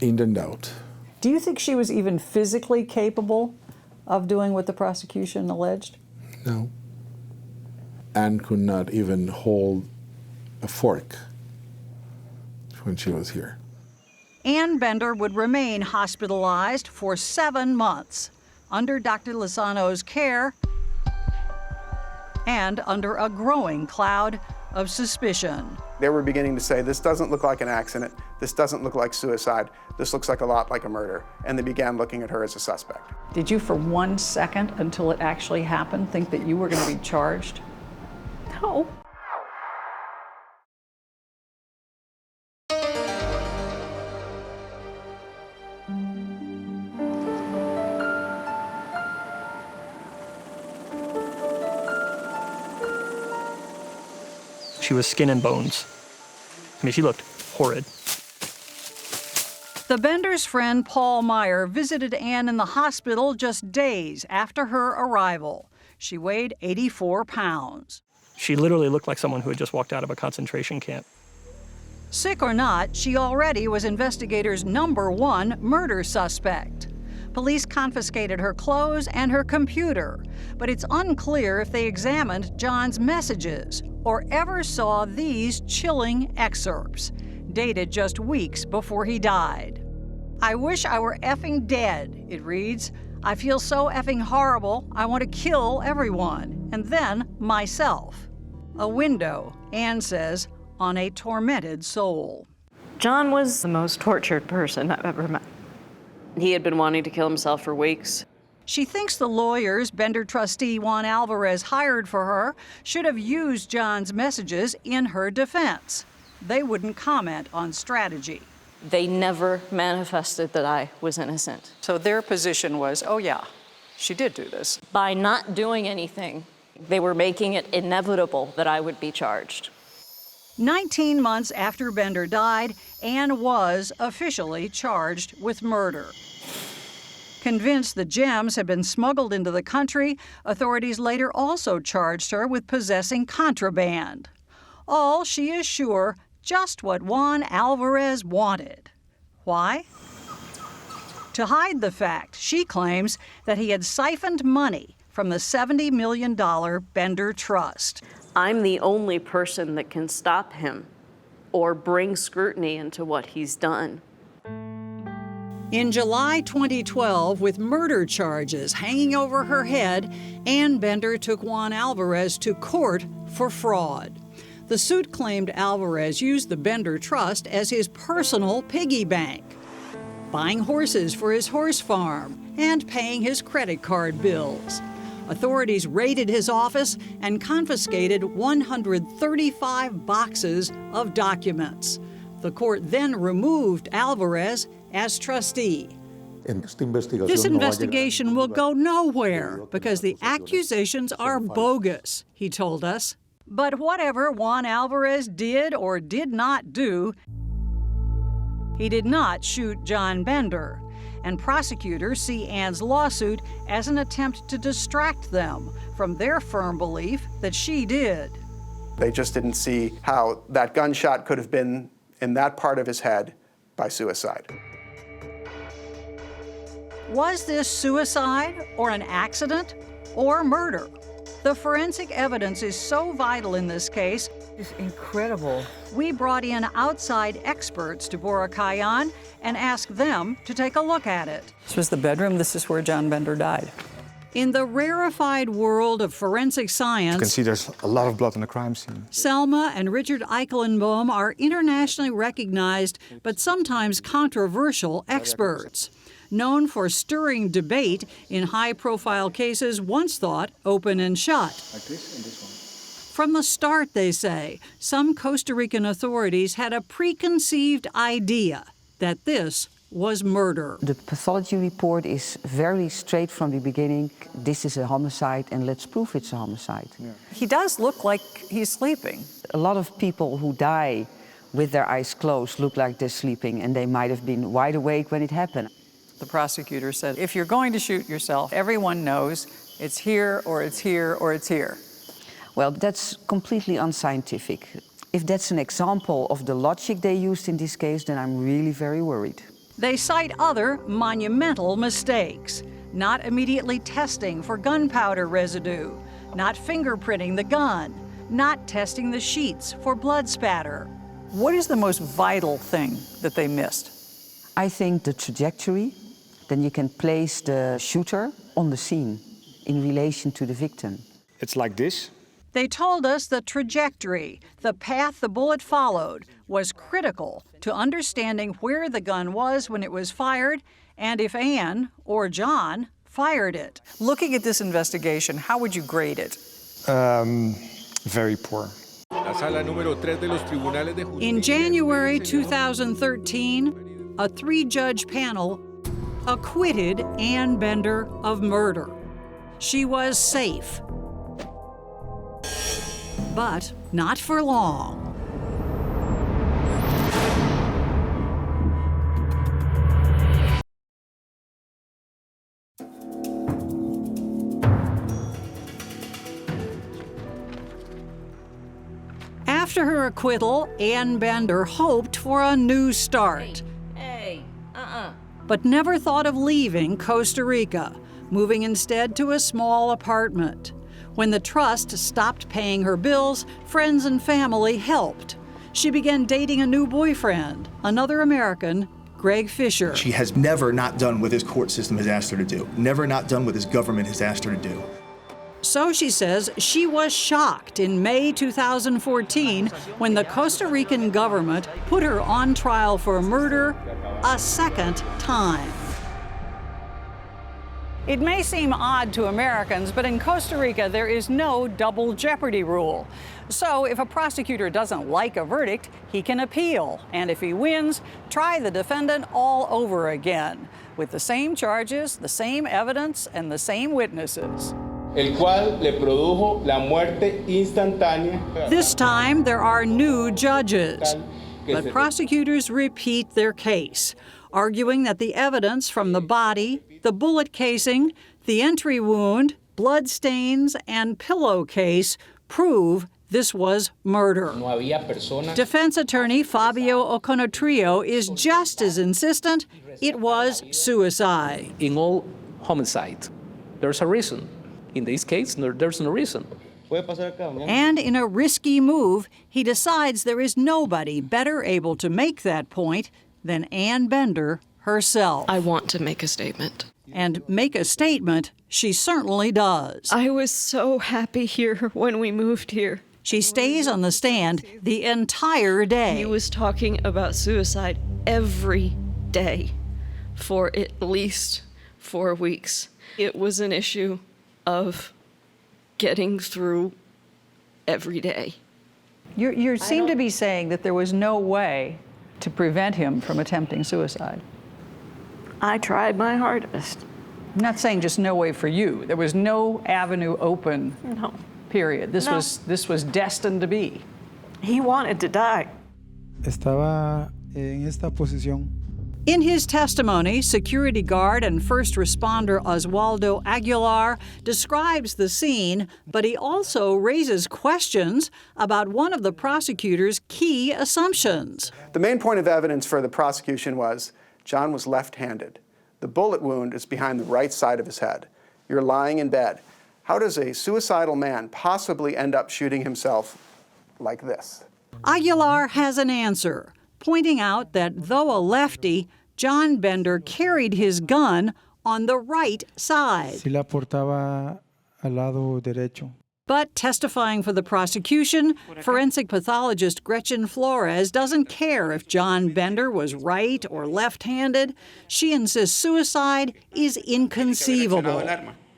In and out. Do you think she was even physically capable of doing what the prosecution alleged? No. Ann could not even hold a fork when she was here. Ann Bender would remain hospitalized for 7 months under Dr. Lozano's care and under a growing cloud of suspicion. They were beginning to say, this doesn't look like an accident, this doesn't look like suicide, this looks like a lot like a murder, and they began looking at her as a suspect. Did you for 1 second, until it actually happened, think that you were going to be charged? No. She was skin and bones. I mean, she looked horrid. The Benders' friend Paul Meyer visited Ann in the hospital just days after her arrival. She weighed 84 pounds. She literally looked like someone who had just walked out of a concentration camp. Sick or not, she already was investigators' #1 murder suspect. Police confiscated her clothes and her computer, but it's unclear if they examined John's messages or ever saw these chilling excerpts, dated just weeks before he died. "I wish I were effing dead," it reads. "I feel so effing horrible, I want to kill everyone, and then myself." A window, Ann says, on a tormented soul. John was the most tortured person I've ever met. He had been wanting to kill himself for weeks. She thinks the lawyers Bender trustee Juan Alvarez hired for her should have used John's messages in her defense. They wouldn't comment on strategy. They never manifested that I was innocent. So their position was, oh yeah, she did do this. By not doing anything, they were making it inevitable that I would be charged. 19 months after Bender died, Ann was officially charged with murder. Convinced the gems had been smuggled into the country, authorities later also charged her with possessing contraband. All, she is sure, just what Juan Alvarez wanted. Why? To hide the fact, she claims, that he had siphoned money from the $70 million Bender Trust. I'm the only person that can stop him or bring scrutiny into what he's done. In July 2012, with murder charges hanging over her head, Ann Bender took Juan Alvarez to court for fraud. The suit claimed Alvarez used the Bender Trust as his personal piggy bank, buying horses for his horse farm and paying his credit card bills. Authorities raided his office and confiscated 135 boxes of documents. The court then removed Alvarez as trustee. This investigation will go nowhere because the accusations are bogus, he told us. But whatever Juan Alvarez did or did not do, he did not shoot John Bender. And prosecutors see Ann's lawsuit as an attempt to distract them from their firm belief that she did. They just didn't see how that gunshot could have been in that part of his head by suicide. Was this suicide or an accident or murder? The forensic evidence is so vital in this case. It's incredible. We brought in outside experts to Boracay and asked them to take a look at it. This was the bedroom. This is where John Bender died. In the rarefied world of forensic science, you can see there's a lot of blood on the crime scene. Selma and Richard Eikelenboom are internationally recognized but sometimes controversial experts. Known for stirring debate in high-profile cases once thought open and shut. Like this and this one. From the start, they say, some Costa Rican authorities had a preconceived idea that this was murder. The pathology report is very straight from the beginning. This is a homicide and let's prove it's a homicide. Yeah. He does look like he's sleeping. A lot of people who die with their eyes closed look like they're sleeping, and they might have been wide awake when it happened. The prosecutor said, if you're going to shoot yourself, everyone knows it's here or it's here or it's here. Well, that's completely unscientific. If that's an example of the logic they used in this case, then I'm really very worried. They cite other monumental mistakes. Not immediately testing for gunpowder residue, not fingerprinting the gun, not testing the sheets for blood spatter. What is the most vital thing that they missed? I think the trajectory. Then you can place the shooter on the scene in relation to the victim. It's like this. They told us the trajectory, the path the bullet followed, was critical to understanding where the gun was when it was fired and if Ann or John fired it. Looking at this investigation, how would you grade it? Very poor. In January 2013, a 3-judge panel acquitted Ann Bender of murder. She was safe. But not for long. After her acquittal, Ann Bender hoped for a new start. But never thought of leaving Costa Rica, moving instead to a small apartment. When the trust stopped paying her bills, friends and family helped. She began dating a new boyfriend, another American, Greg Fisher. She has never not done what his court system has asked her to do, never not done what his government has asked her to do. So she says she was shocked in May 2014 when the Costa Rican government put her on trial for murder a second time. It may seem odd to Americans, but in Costa Rica there is no double jeopardy rule. So if a prosecutor doesn't like a verdict, he can appeal, and if he wins, try the defendant all over again, with the same charges, the same evidence, and the same witnesses. El cual le produjo la muerte instantánea. This time there are new judges, but prosecutors repeat their case, arguing that the evidence from the body, the bullet casing, the entry wound, blood stains, and pillowcase prove this was murder. No había persona. Defense attorney Fabio Oconotrio is just as insistent it was suicide. In all homicide, there's a reason. In this case, there's no reason. And in a risky move, he decides there is nobody better able to make that point than Ann Bender herself. I want to make a statement. And make a statement she certainly does. I was so happy here when we moved here. She stays on the stand the entire day. He was talking about suicide every day for at least 4 weeks. It was an issue of getting through every day. You seem to be saying that there was no way to prevent him from attempting suicide. I tried my hardest. I'm not saying just no way for you. There was no avenue open. No. Period. This was destined to be. He wanted to die. Estaba en esta posición. In his testimony, security guard and first responder Oswaldo Aguilar describes the scene, but he also raises questions about one of the prosecutor's key assumptions. The main point of evidence for the prosecution was John was left-handed. The bullet wound is behind the right side of his head. You're lying in bed. How does a suicidal man possibly end up shooting himself like this? Aguilar has an answer, pointing out that though a lefty, John Bender carried his gun on the right side. Sí la portaba al lado derecho. But testifying for the prosecution, forensic pathologist Gretchen Flores doesn't care if John Bender was right or left-handed. She insists suicide is inconceivable.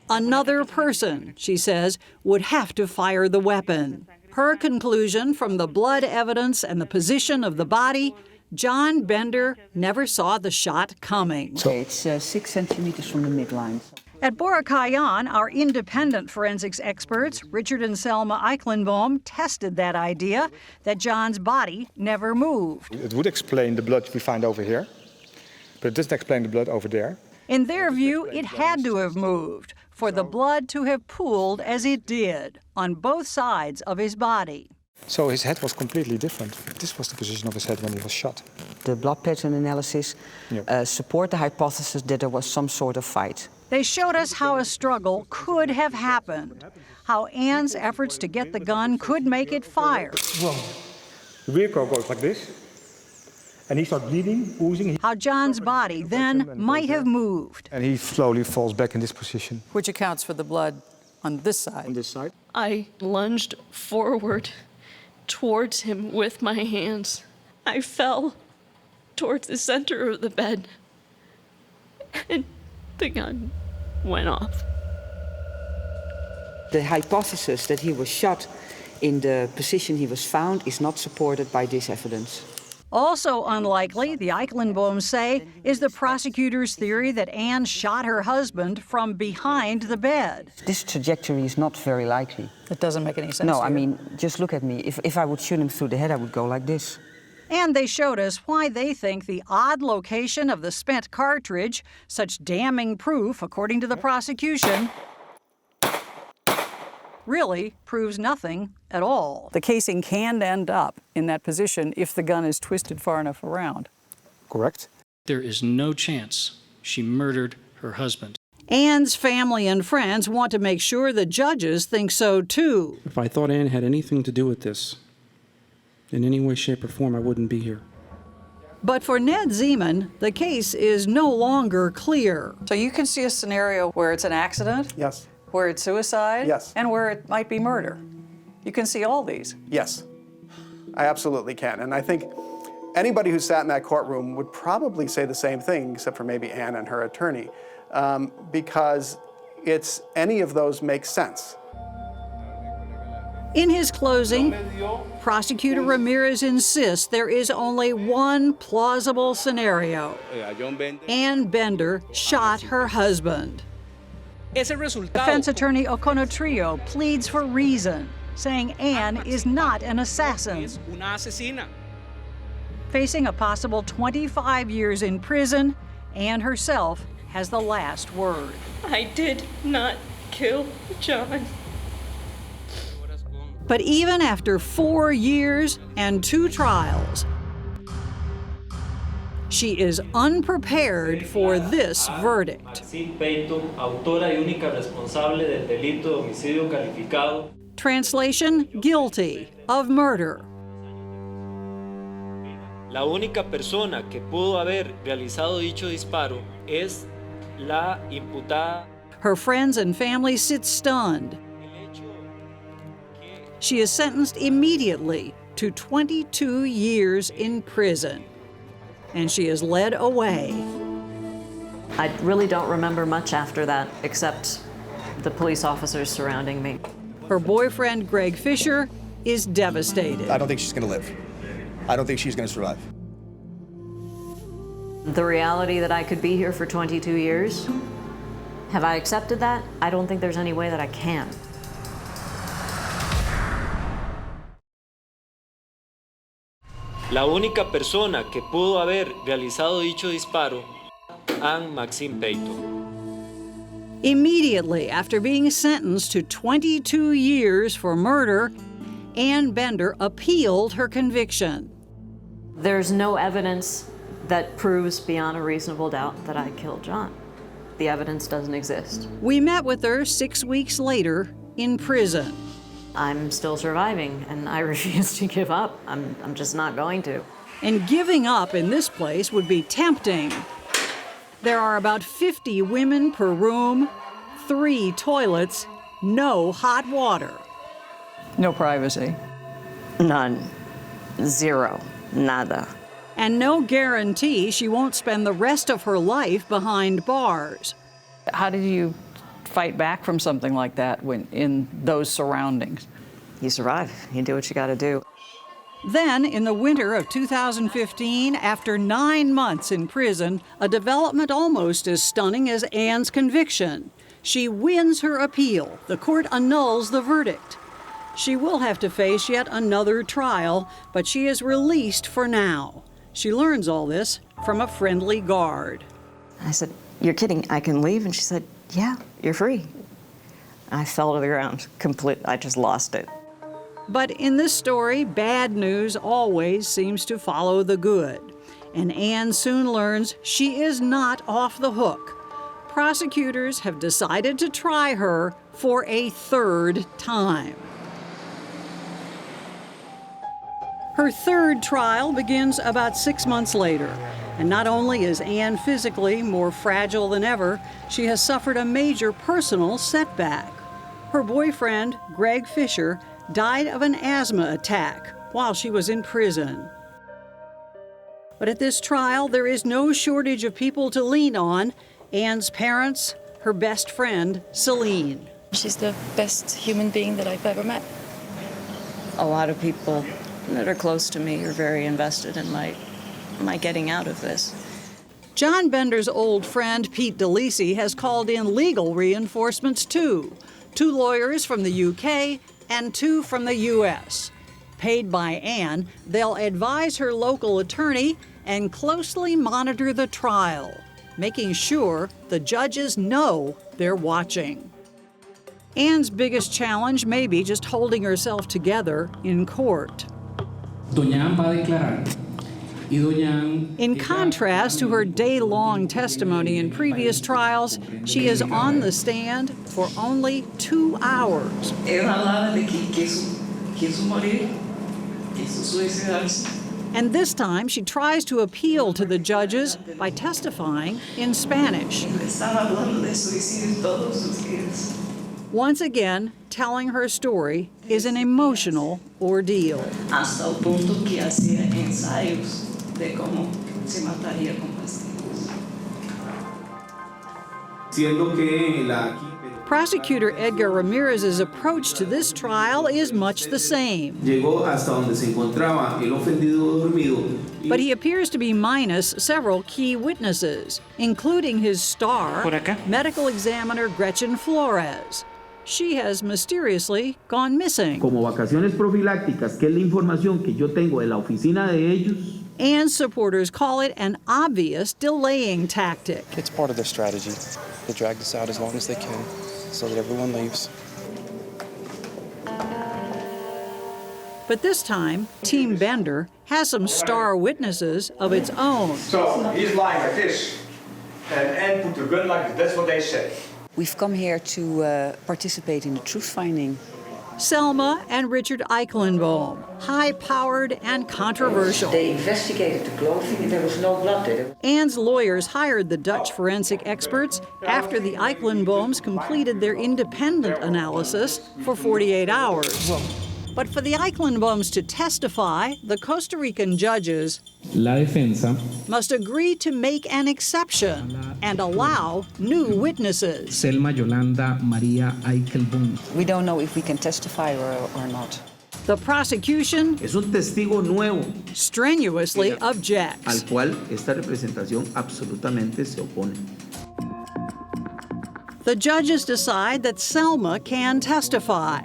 Another person, she says, would have to fire the weapon. Her conclusion from the blood evidence and the position of the body, John Bender never saw the shot coming. It's 6 centimeters from the midline. At Boracay, our independent forensics experts, Richard and Selma Eichenbaum, tested that idea that John's body never moved. It would explain the blood we find over here, but it doesn't explain the blood over there. In their view, it had to have moved for the blood to have pooled as it did on both sides of his body. So his head was completely different. This was the position of his head when he was shot. The blood pattern analysis support the hypothesis that there was some sort of fight. They showed us how a struggle could have happened, how Ann's efforts to get the gun could make it fire. Whoa. The vehicle goes like this, and he starts bleeding, oozing. How John's body then might have moved. And he slowly falls back in this position. Which accounts for the blood On this side. On this side? I lunged forward towards him with my hands. I fell towards the center of the bed, and the gun went off. The hypothesis that he was shot in the position he was found is not supported by this evidence. Also unlikely, the Eichenbaums say, is the prosecutor's theory that Anne shot her husband from behind the bed. This trajectory is not very likely. It doesn't make any sense. No, to I you. mean, just look at me. If I would shoot him through the head, I would go like this. And they showed us why they think the odd location of the spent cartridge, such damning proof, according to the prosecution, really proves nothing at all. The casing can end up in that position if the gun is twisted far enough around. Correct. There is no chance she murdered her husband. Anne's family and friends want to make sure the judges think so too. If I thought Anne had anything to do with this, in any way, shape, or form, I wouldn't be here. But for Ned Zeman, the case is no longer clear. So you can see a scenario where it's an accident? Yes. Where it's suicide? Yes. And where it might be murder. You can see all these. Yes, I absolutely can. And I think anybody who sat in that courtroom would probably say the same thing, except for maybe Anne and her attorney, because any of those makes sense. In his closing, Prosecutor Ramirez insists there is only one plausible scenario. Anne Bender shot her husband. Defense attorney Okono Trio pleads for reason, saying Anne is not an assassin. Facing a possible 25 years in prison, Anne herself has the last word. I did not kill John. But even after 4 years and 2 trials, she is unprepared for this verdict. Translation, guilty of murder. La única persona que pudo haber realizado dicho disparo es la imputada. Her friends and family sit stunned. She is sentenced immediately to 22 years in prison, and she is led away. I really don't remember much after that, except the police officers surrounding me. Her boyfriend, Greg Fisher, is devastated. I don't think she's going to live. I don't think she's going to survive. The reality that I could be here for 22 years, have I accepted that? I don't think there's any way that I can. La única persona que pudo haber realizado dicho disparo, Anne Maxine Peyton. Immediately after being sentenced to 22 years for murder, Anne Bender appealed her conviction. There's no evidence that proves beyond a reasonable doubt that I killed John. The evidence doesn't exist. We met with her 6 weeks later in prison. I'm still surviving, and I refuse to give up. I'm just not going to. And giving up in this place would be tempting. There are about 50 women per room, 3 toilets, no hot water. No privacy. None. Zero. Nada. And no guarantee she won't spend the rest of her life behind bars. How did you fight back from something like that when in those surroundings? You survive. You do what you got to do. Then, in the winter of 2015, after 9 months in prison, a development almost as stunning as Anne's conviction. She wins her appeal. The court annuls the verdict. She will have to face yet another trial, but she is released for now. She learns all this from a friendly guard. I said, "You're kidding, I can leave?" And she said, "Yeah, you're free." I fell to the ground, I just lost it. But in this story, bad news always seems to follow the good. And Anne soon learns she is not off the hook. Prosecutors have decided to try her for a 3rd time. Her 3rd trial begins about 6 months later. And not only is Anne physically more fragile than ever, she has suffered a major personal setback. Her boyfriend, Greg Fisher, died of an asthma attack while she was in prison. But at this trial, there is no shortage of people to lean on. Anne's parents, her best friend, Celine. She's the best human being that I've ever met. A lot of people that are close to me are very invested in my getting out of this. John Bender's old friend, Pete DeLisi, has called in legal reinforcements too. 2 lawyers from the UK and 2 from the US. Paid by Anne, they'll advise her local attorney and closely monitor the trial, making sure the judges know they're watching. Anne's biggest challenge may be just holding herself together in court. In contrast to her day-long testimony in previous trials, she is on the stand for only 2 hours. And this time, she tries to appeal to the judges by testifying in Spanish. Once again, telling her story is an emotional ordeal. Prosecutor Edgar Ramirez's approach to this trial is much the same. But he appears to be minus several key witnesses, including his star, medical examiner Gretchen Flores. She has mysteriously gone missing. Como vacaciones profilácticas, que es la información que yo tengo de la oficina de ellos. And supporters call it an obvious delaying tactic. It's part of their strategy. They drag this out as long as they can so that everyone leaves. But this time, Team Bender has some star witnesses of its own. So he's lying like this, and Anne put the gun like this. That's what they say. We've come here to participate in the truth-finding. Selma and Richard Eikelenboom, high-powered and controversial. They investigated the clothing and there was no blood there. Anne's lawyers hired the Dutch forensic experts after the Eikelenbooms completed their independent analysis for 48 hours. But for the Eikelenbooms to testify, the Costa Rican judges La defensa must agree to make an exception and allow new witnesses. Selma Yolanda Maria Eikelenboom. We don't know if we can testify or not. The prosecution Es un testigo nuevo strenuously objects. al cual esta representación absolutamente se opone. The judges decide that Selma can testify.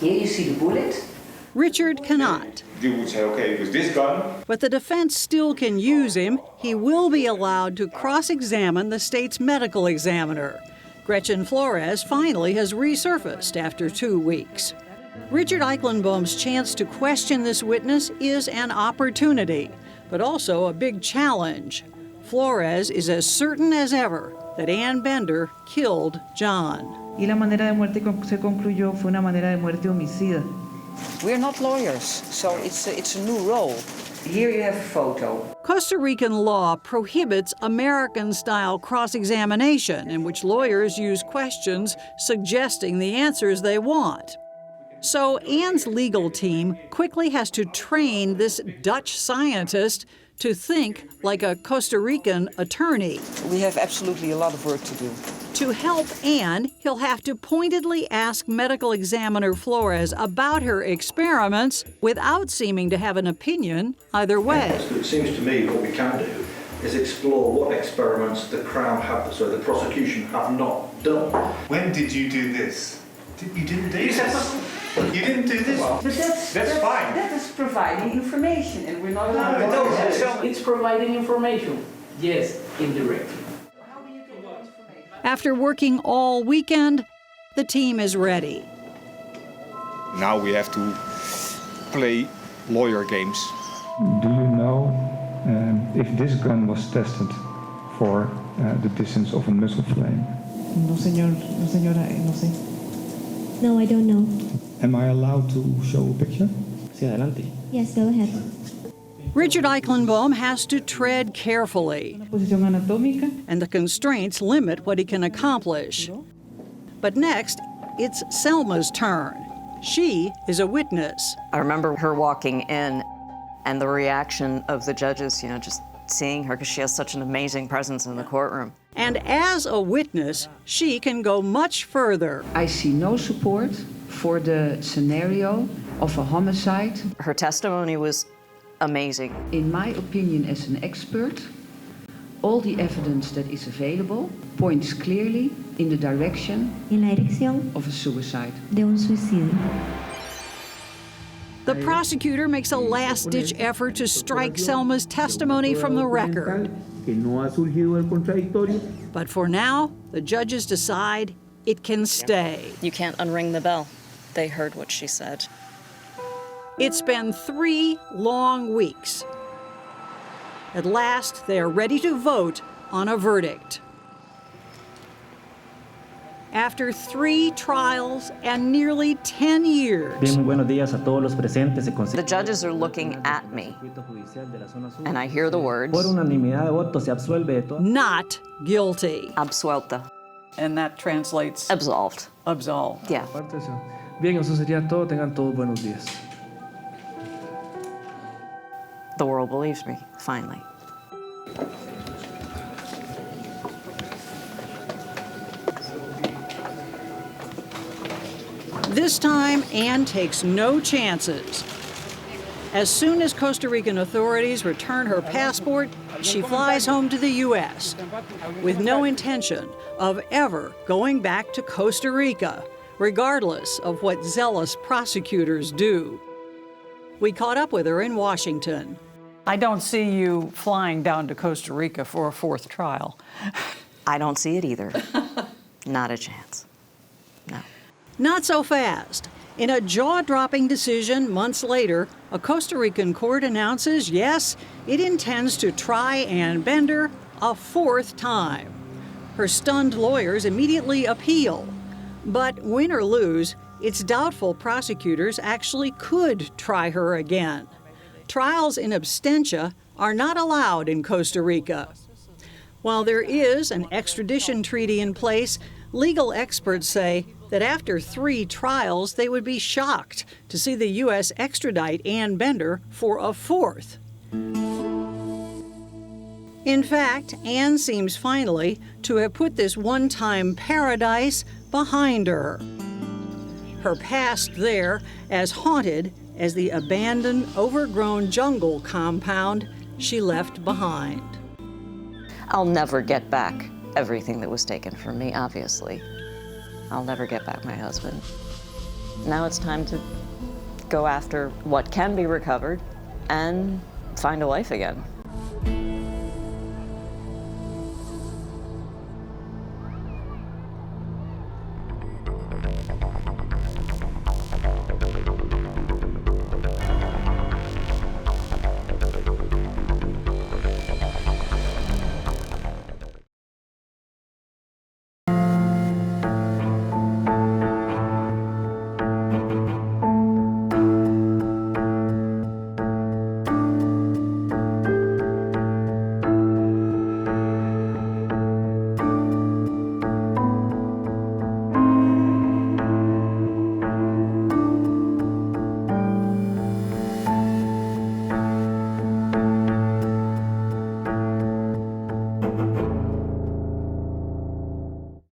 Here you see the bullet. Richard cannot. You would say, okay, it was this gun. But the defense still can use him. He will be allowed to cross-examine the state's medical examiner. Gretchen Flores finally has resurfaced after 2 weeks. Richard Eikelenboom's chance to question this witness is an opportunity, but also a big challenge. Flores is as certain as ever that Anne Bender killed John. Y la manera de muerte se concluyó fue una manera de muerte homicida. We're not lawyers, so it's a new role. Here you have a photo. Costa Rican law prohibits American-style cross-examination in which lawyers use questions suggesting the answers they want. So Anne's legal team quickly has to train this Dutch scientist to think like a Costa Rican attorney. We have absolutely a lot of work to do. To help Anne, he'll have to pointedly ask medical examiner Flores about her experiments without seeming to have an opinion either way. It seems to me what we can do is explore what experiments the prosecution have not done. When did you do this? You didn't do this. You didn't do this. But that's fine. That is providing information, and we're not allowed to do that. It's providing information. Yes, indirectly. After working all weekend, the team is ready. Now we have to play lawyer games. Do you know if this gun was tested for the distance of a muzzle flame? No, señor, no, señora, no sé. No, I don't know. Am I allowed to show a picture? Sí, adelante. Yes, go ahead. Richard Eikelenboom has to tread carefully, Posición anatómica. and the constraints limit what he can accomplish. But next, it's Selma's turn. She is a witness. I remember her walking in and the reaction of the judges, just seeing her, because she has such an amazing presence in the courtroom. And as a witness, she can go much further. I see no support for the scenario of a homicide. Her testimony was amazing. In my opinion as an expert, all the evidence that is available points clearly in the direction of a suicide. De un suicidio. The prosecutor makes a last-ditch effort to strike Selma's testimony from the record. But for now, the judges decide it can stay. You can't unring the bell. They heard what she said. It's been 3 long weeks. At last, they are ready to vote on a verdict. After 3 trials and nearly 10 years, the judges are looking at me, and I hear the words, not guilty. Absuelta. And that translates? Absolved. Absolved. Yeah. Bien, eso sería todo. Tengan todos buenos días. The world believes me, finally. This time, Anne takes no chances. As soon as Costa Rican authorities return her passport, she flies home to the U.S. with no intention of ever going back to Costa Rica, regardless of what zealous prosecutors do. We caught up with her in Washington. I don't see you flying down to Costa Rica for a 4th trial. I don't see it either. Not a chance. No. Not so fast. In a jaw-dropping decision months later, a Costa Rican court announces, yes, it intends to try Ann Bender a 4th time. Her stunned lawyers immediately appeal. But win or lose, it's doubtful prosecutors actually could try her again. Trials in absentia are not allowed in Costa Rica. While there is an extradition treaty in place, legal experts say that after 3 trials, they would be shocked to see the U.S. extradite Ann Bender for a 4th. In fact, Ann seems finally to have put this one-time paradise behind her. Her past there as haunted as the abandoned, overgrown jungle compound she left behind. I'll never get back everything that was taken from me, obviously. I'll never get back my husband. Now it's time to go after what can be recovered and find a life again.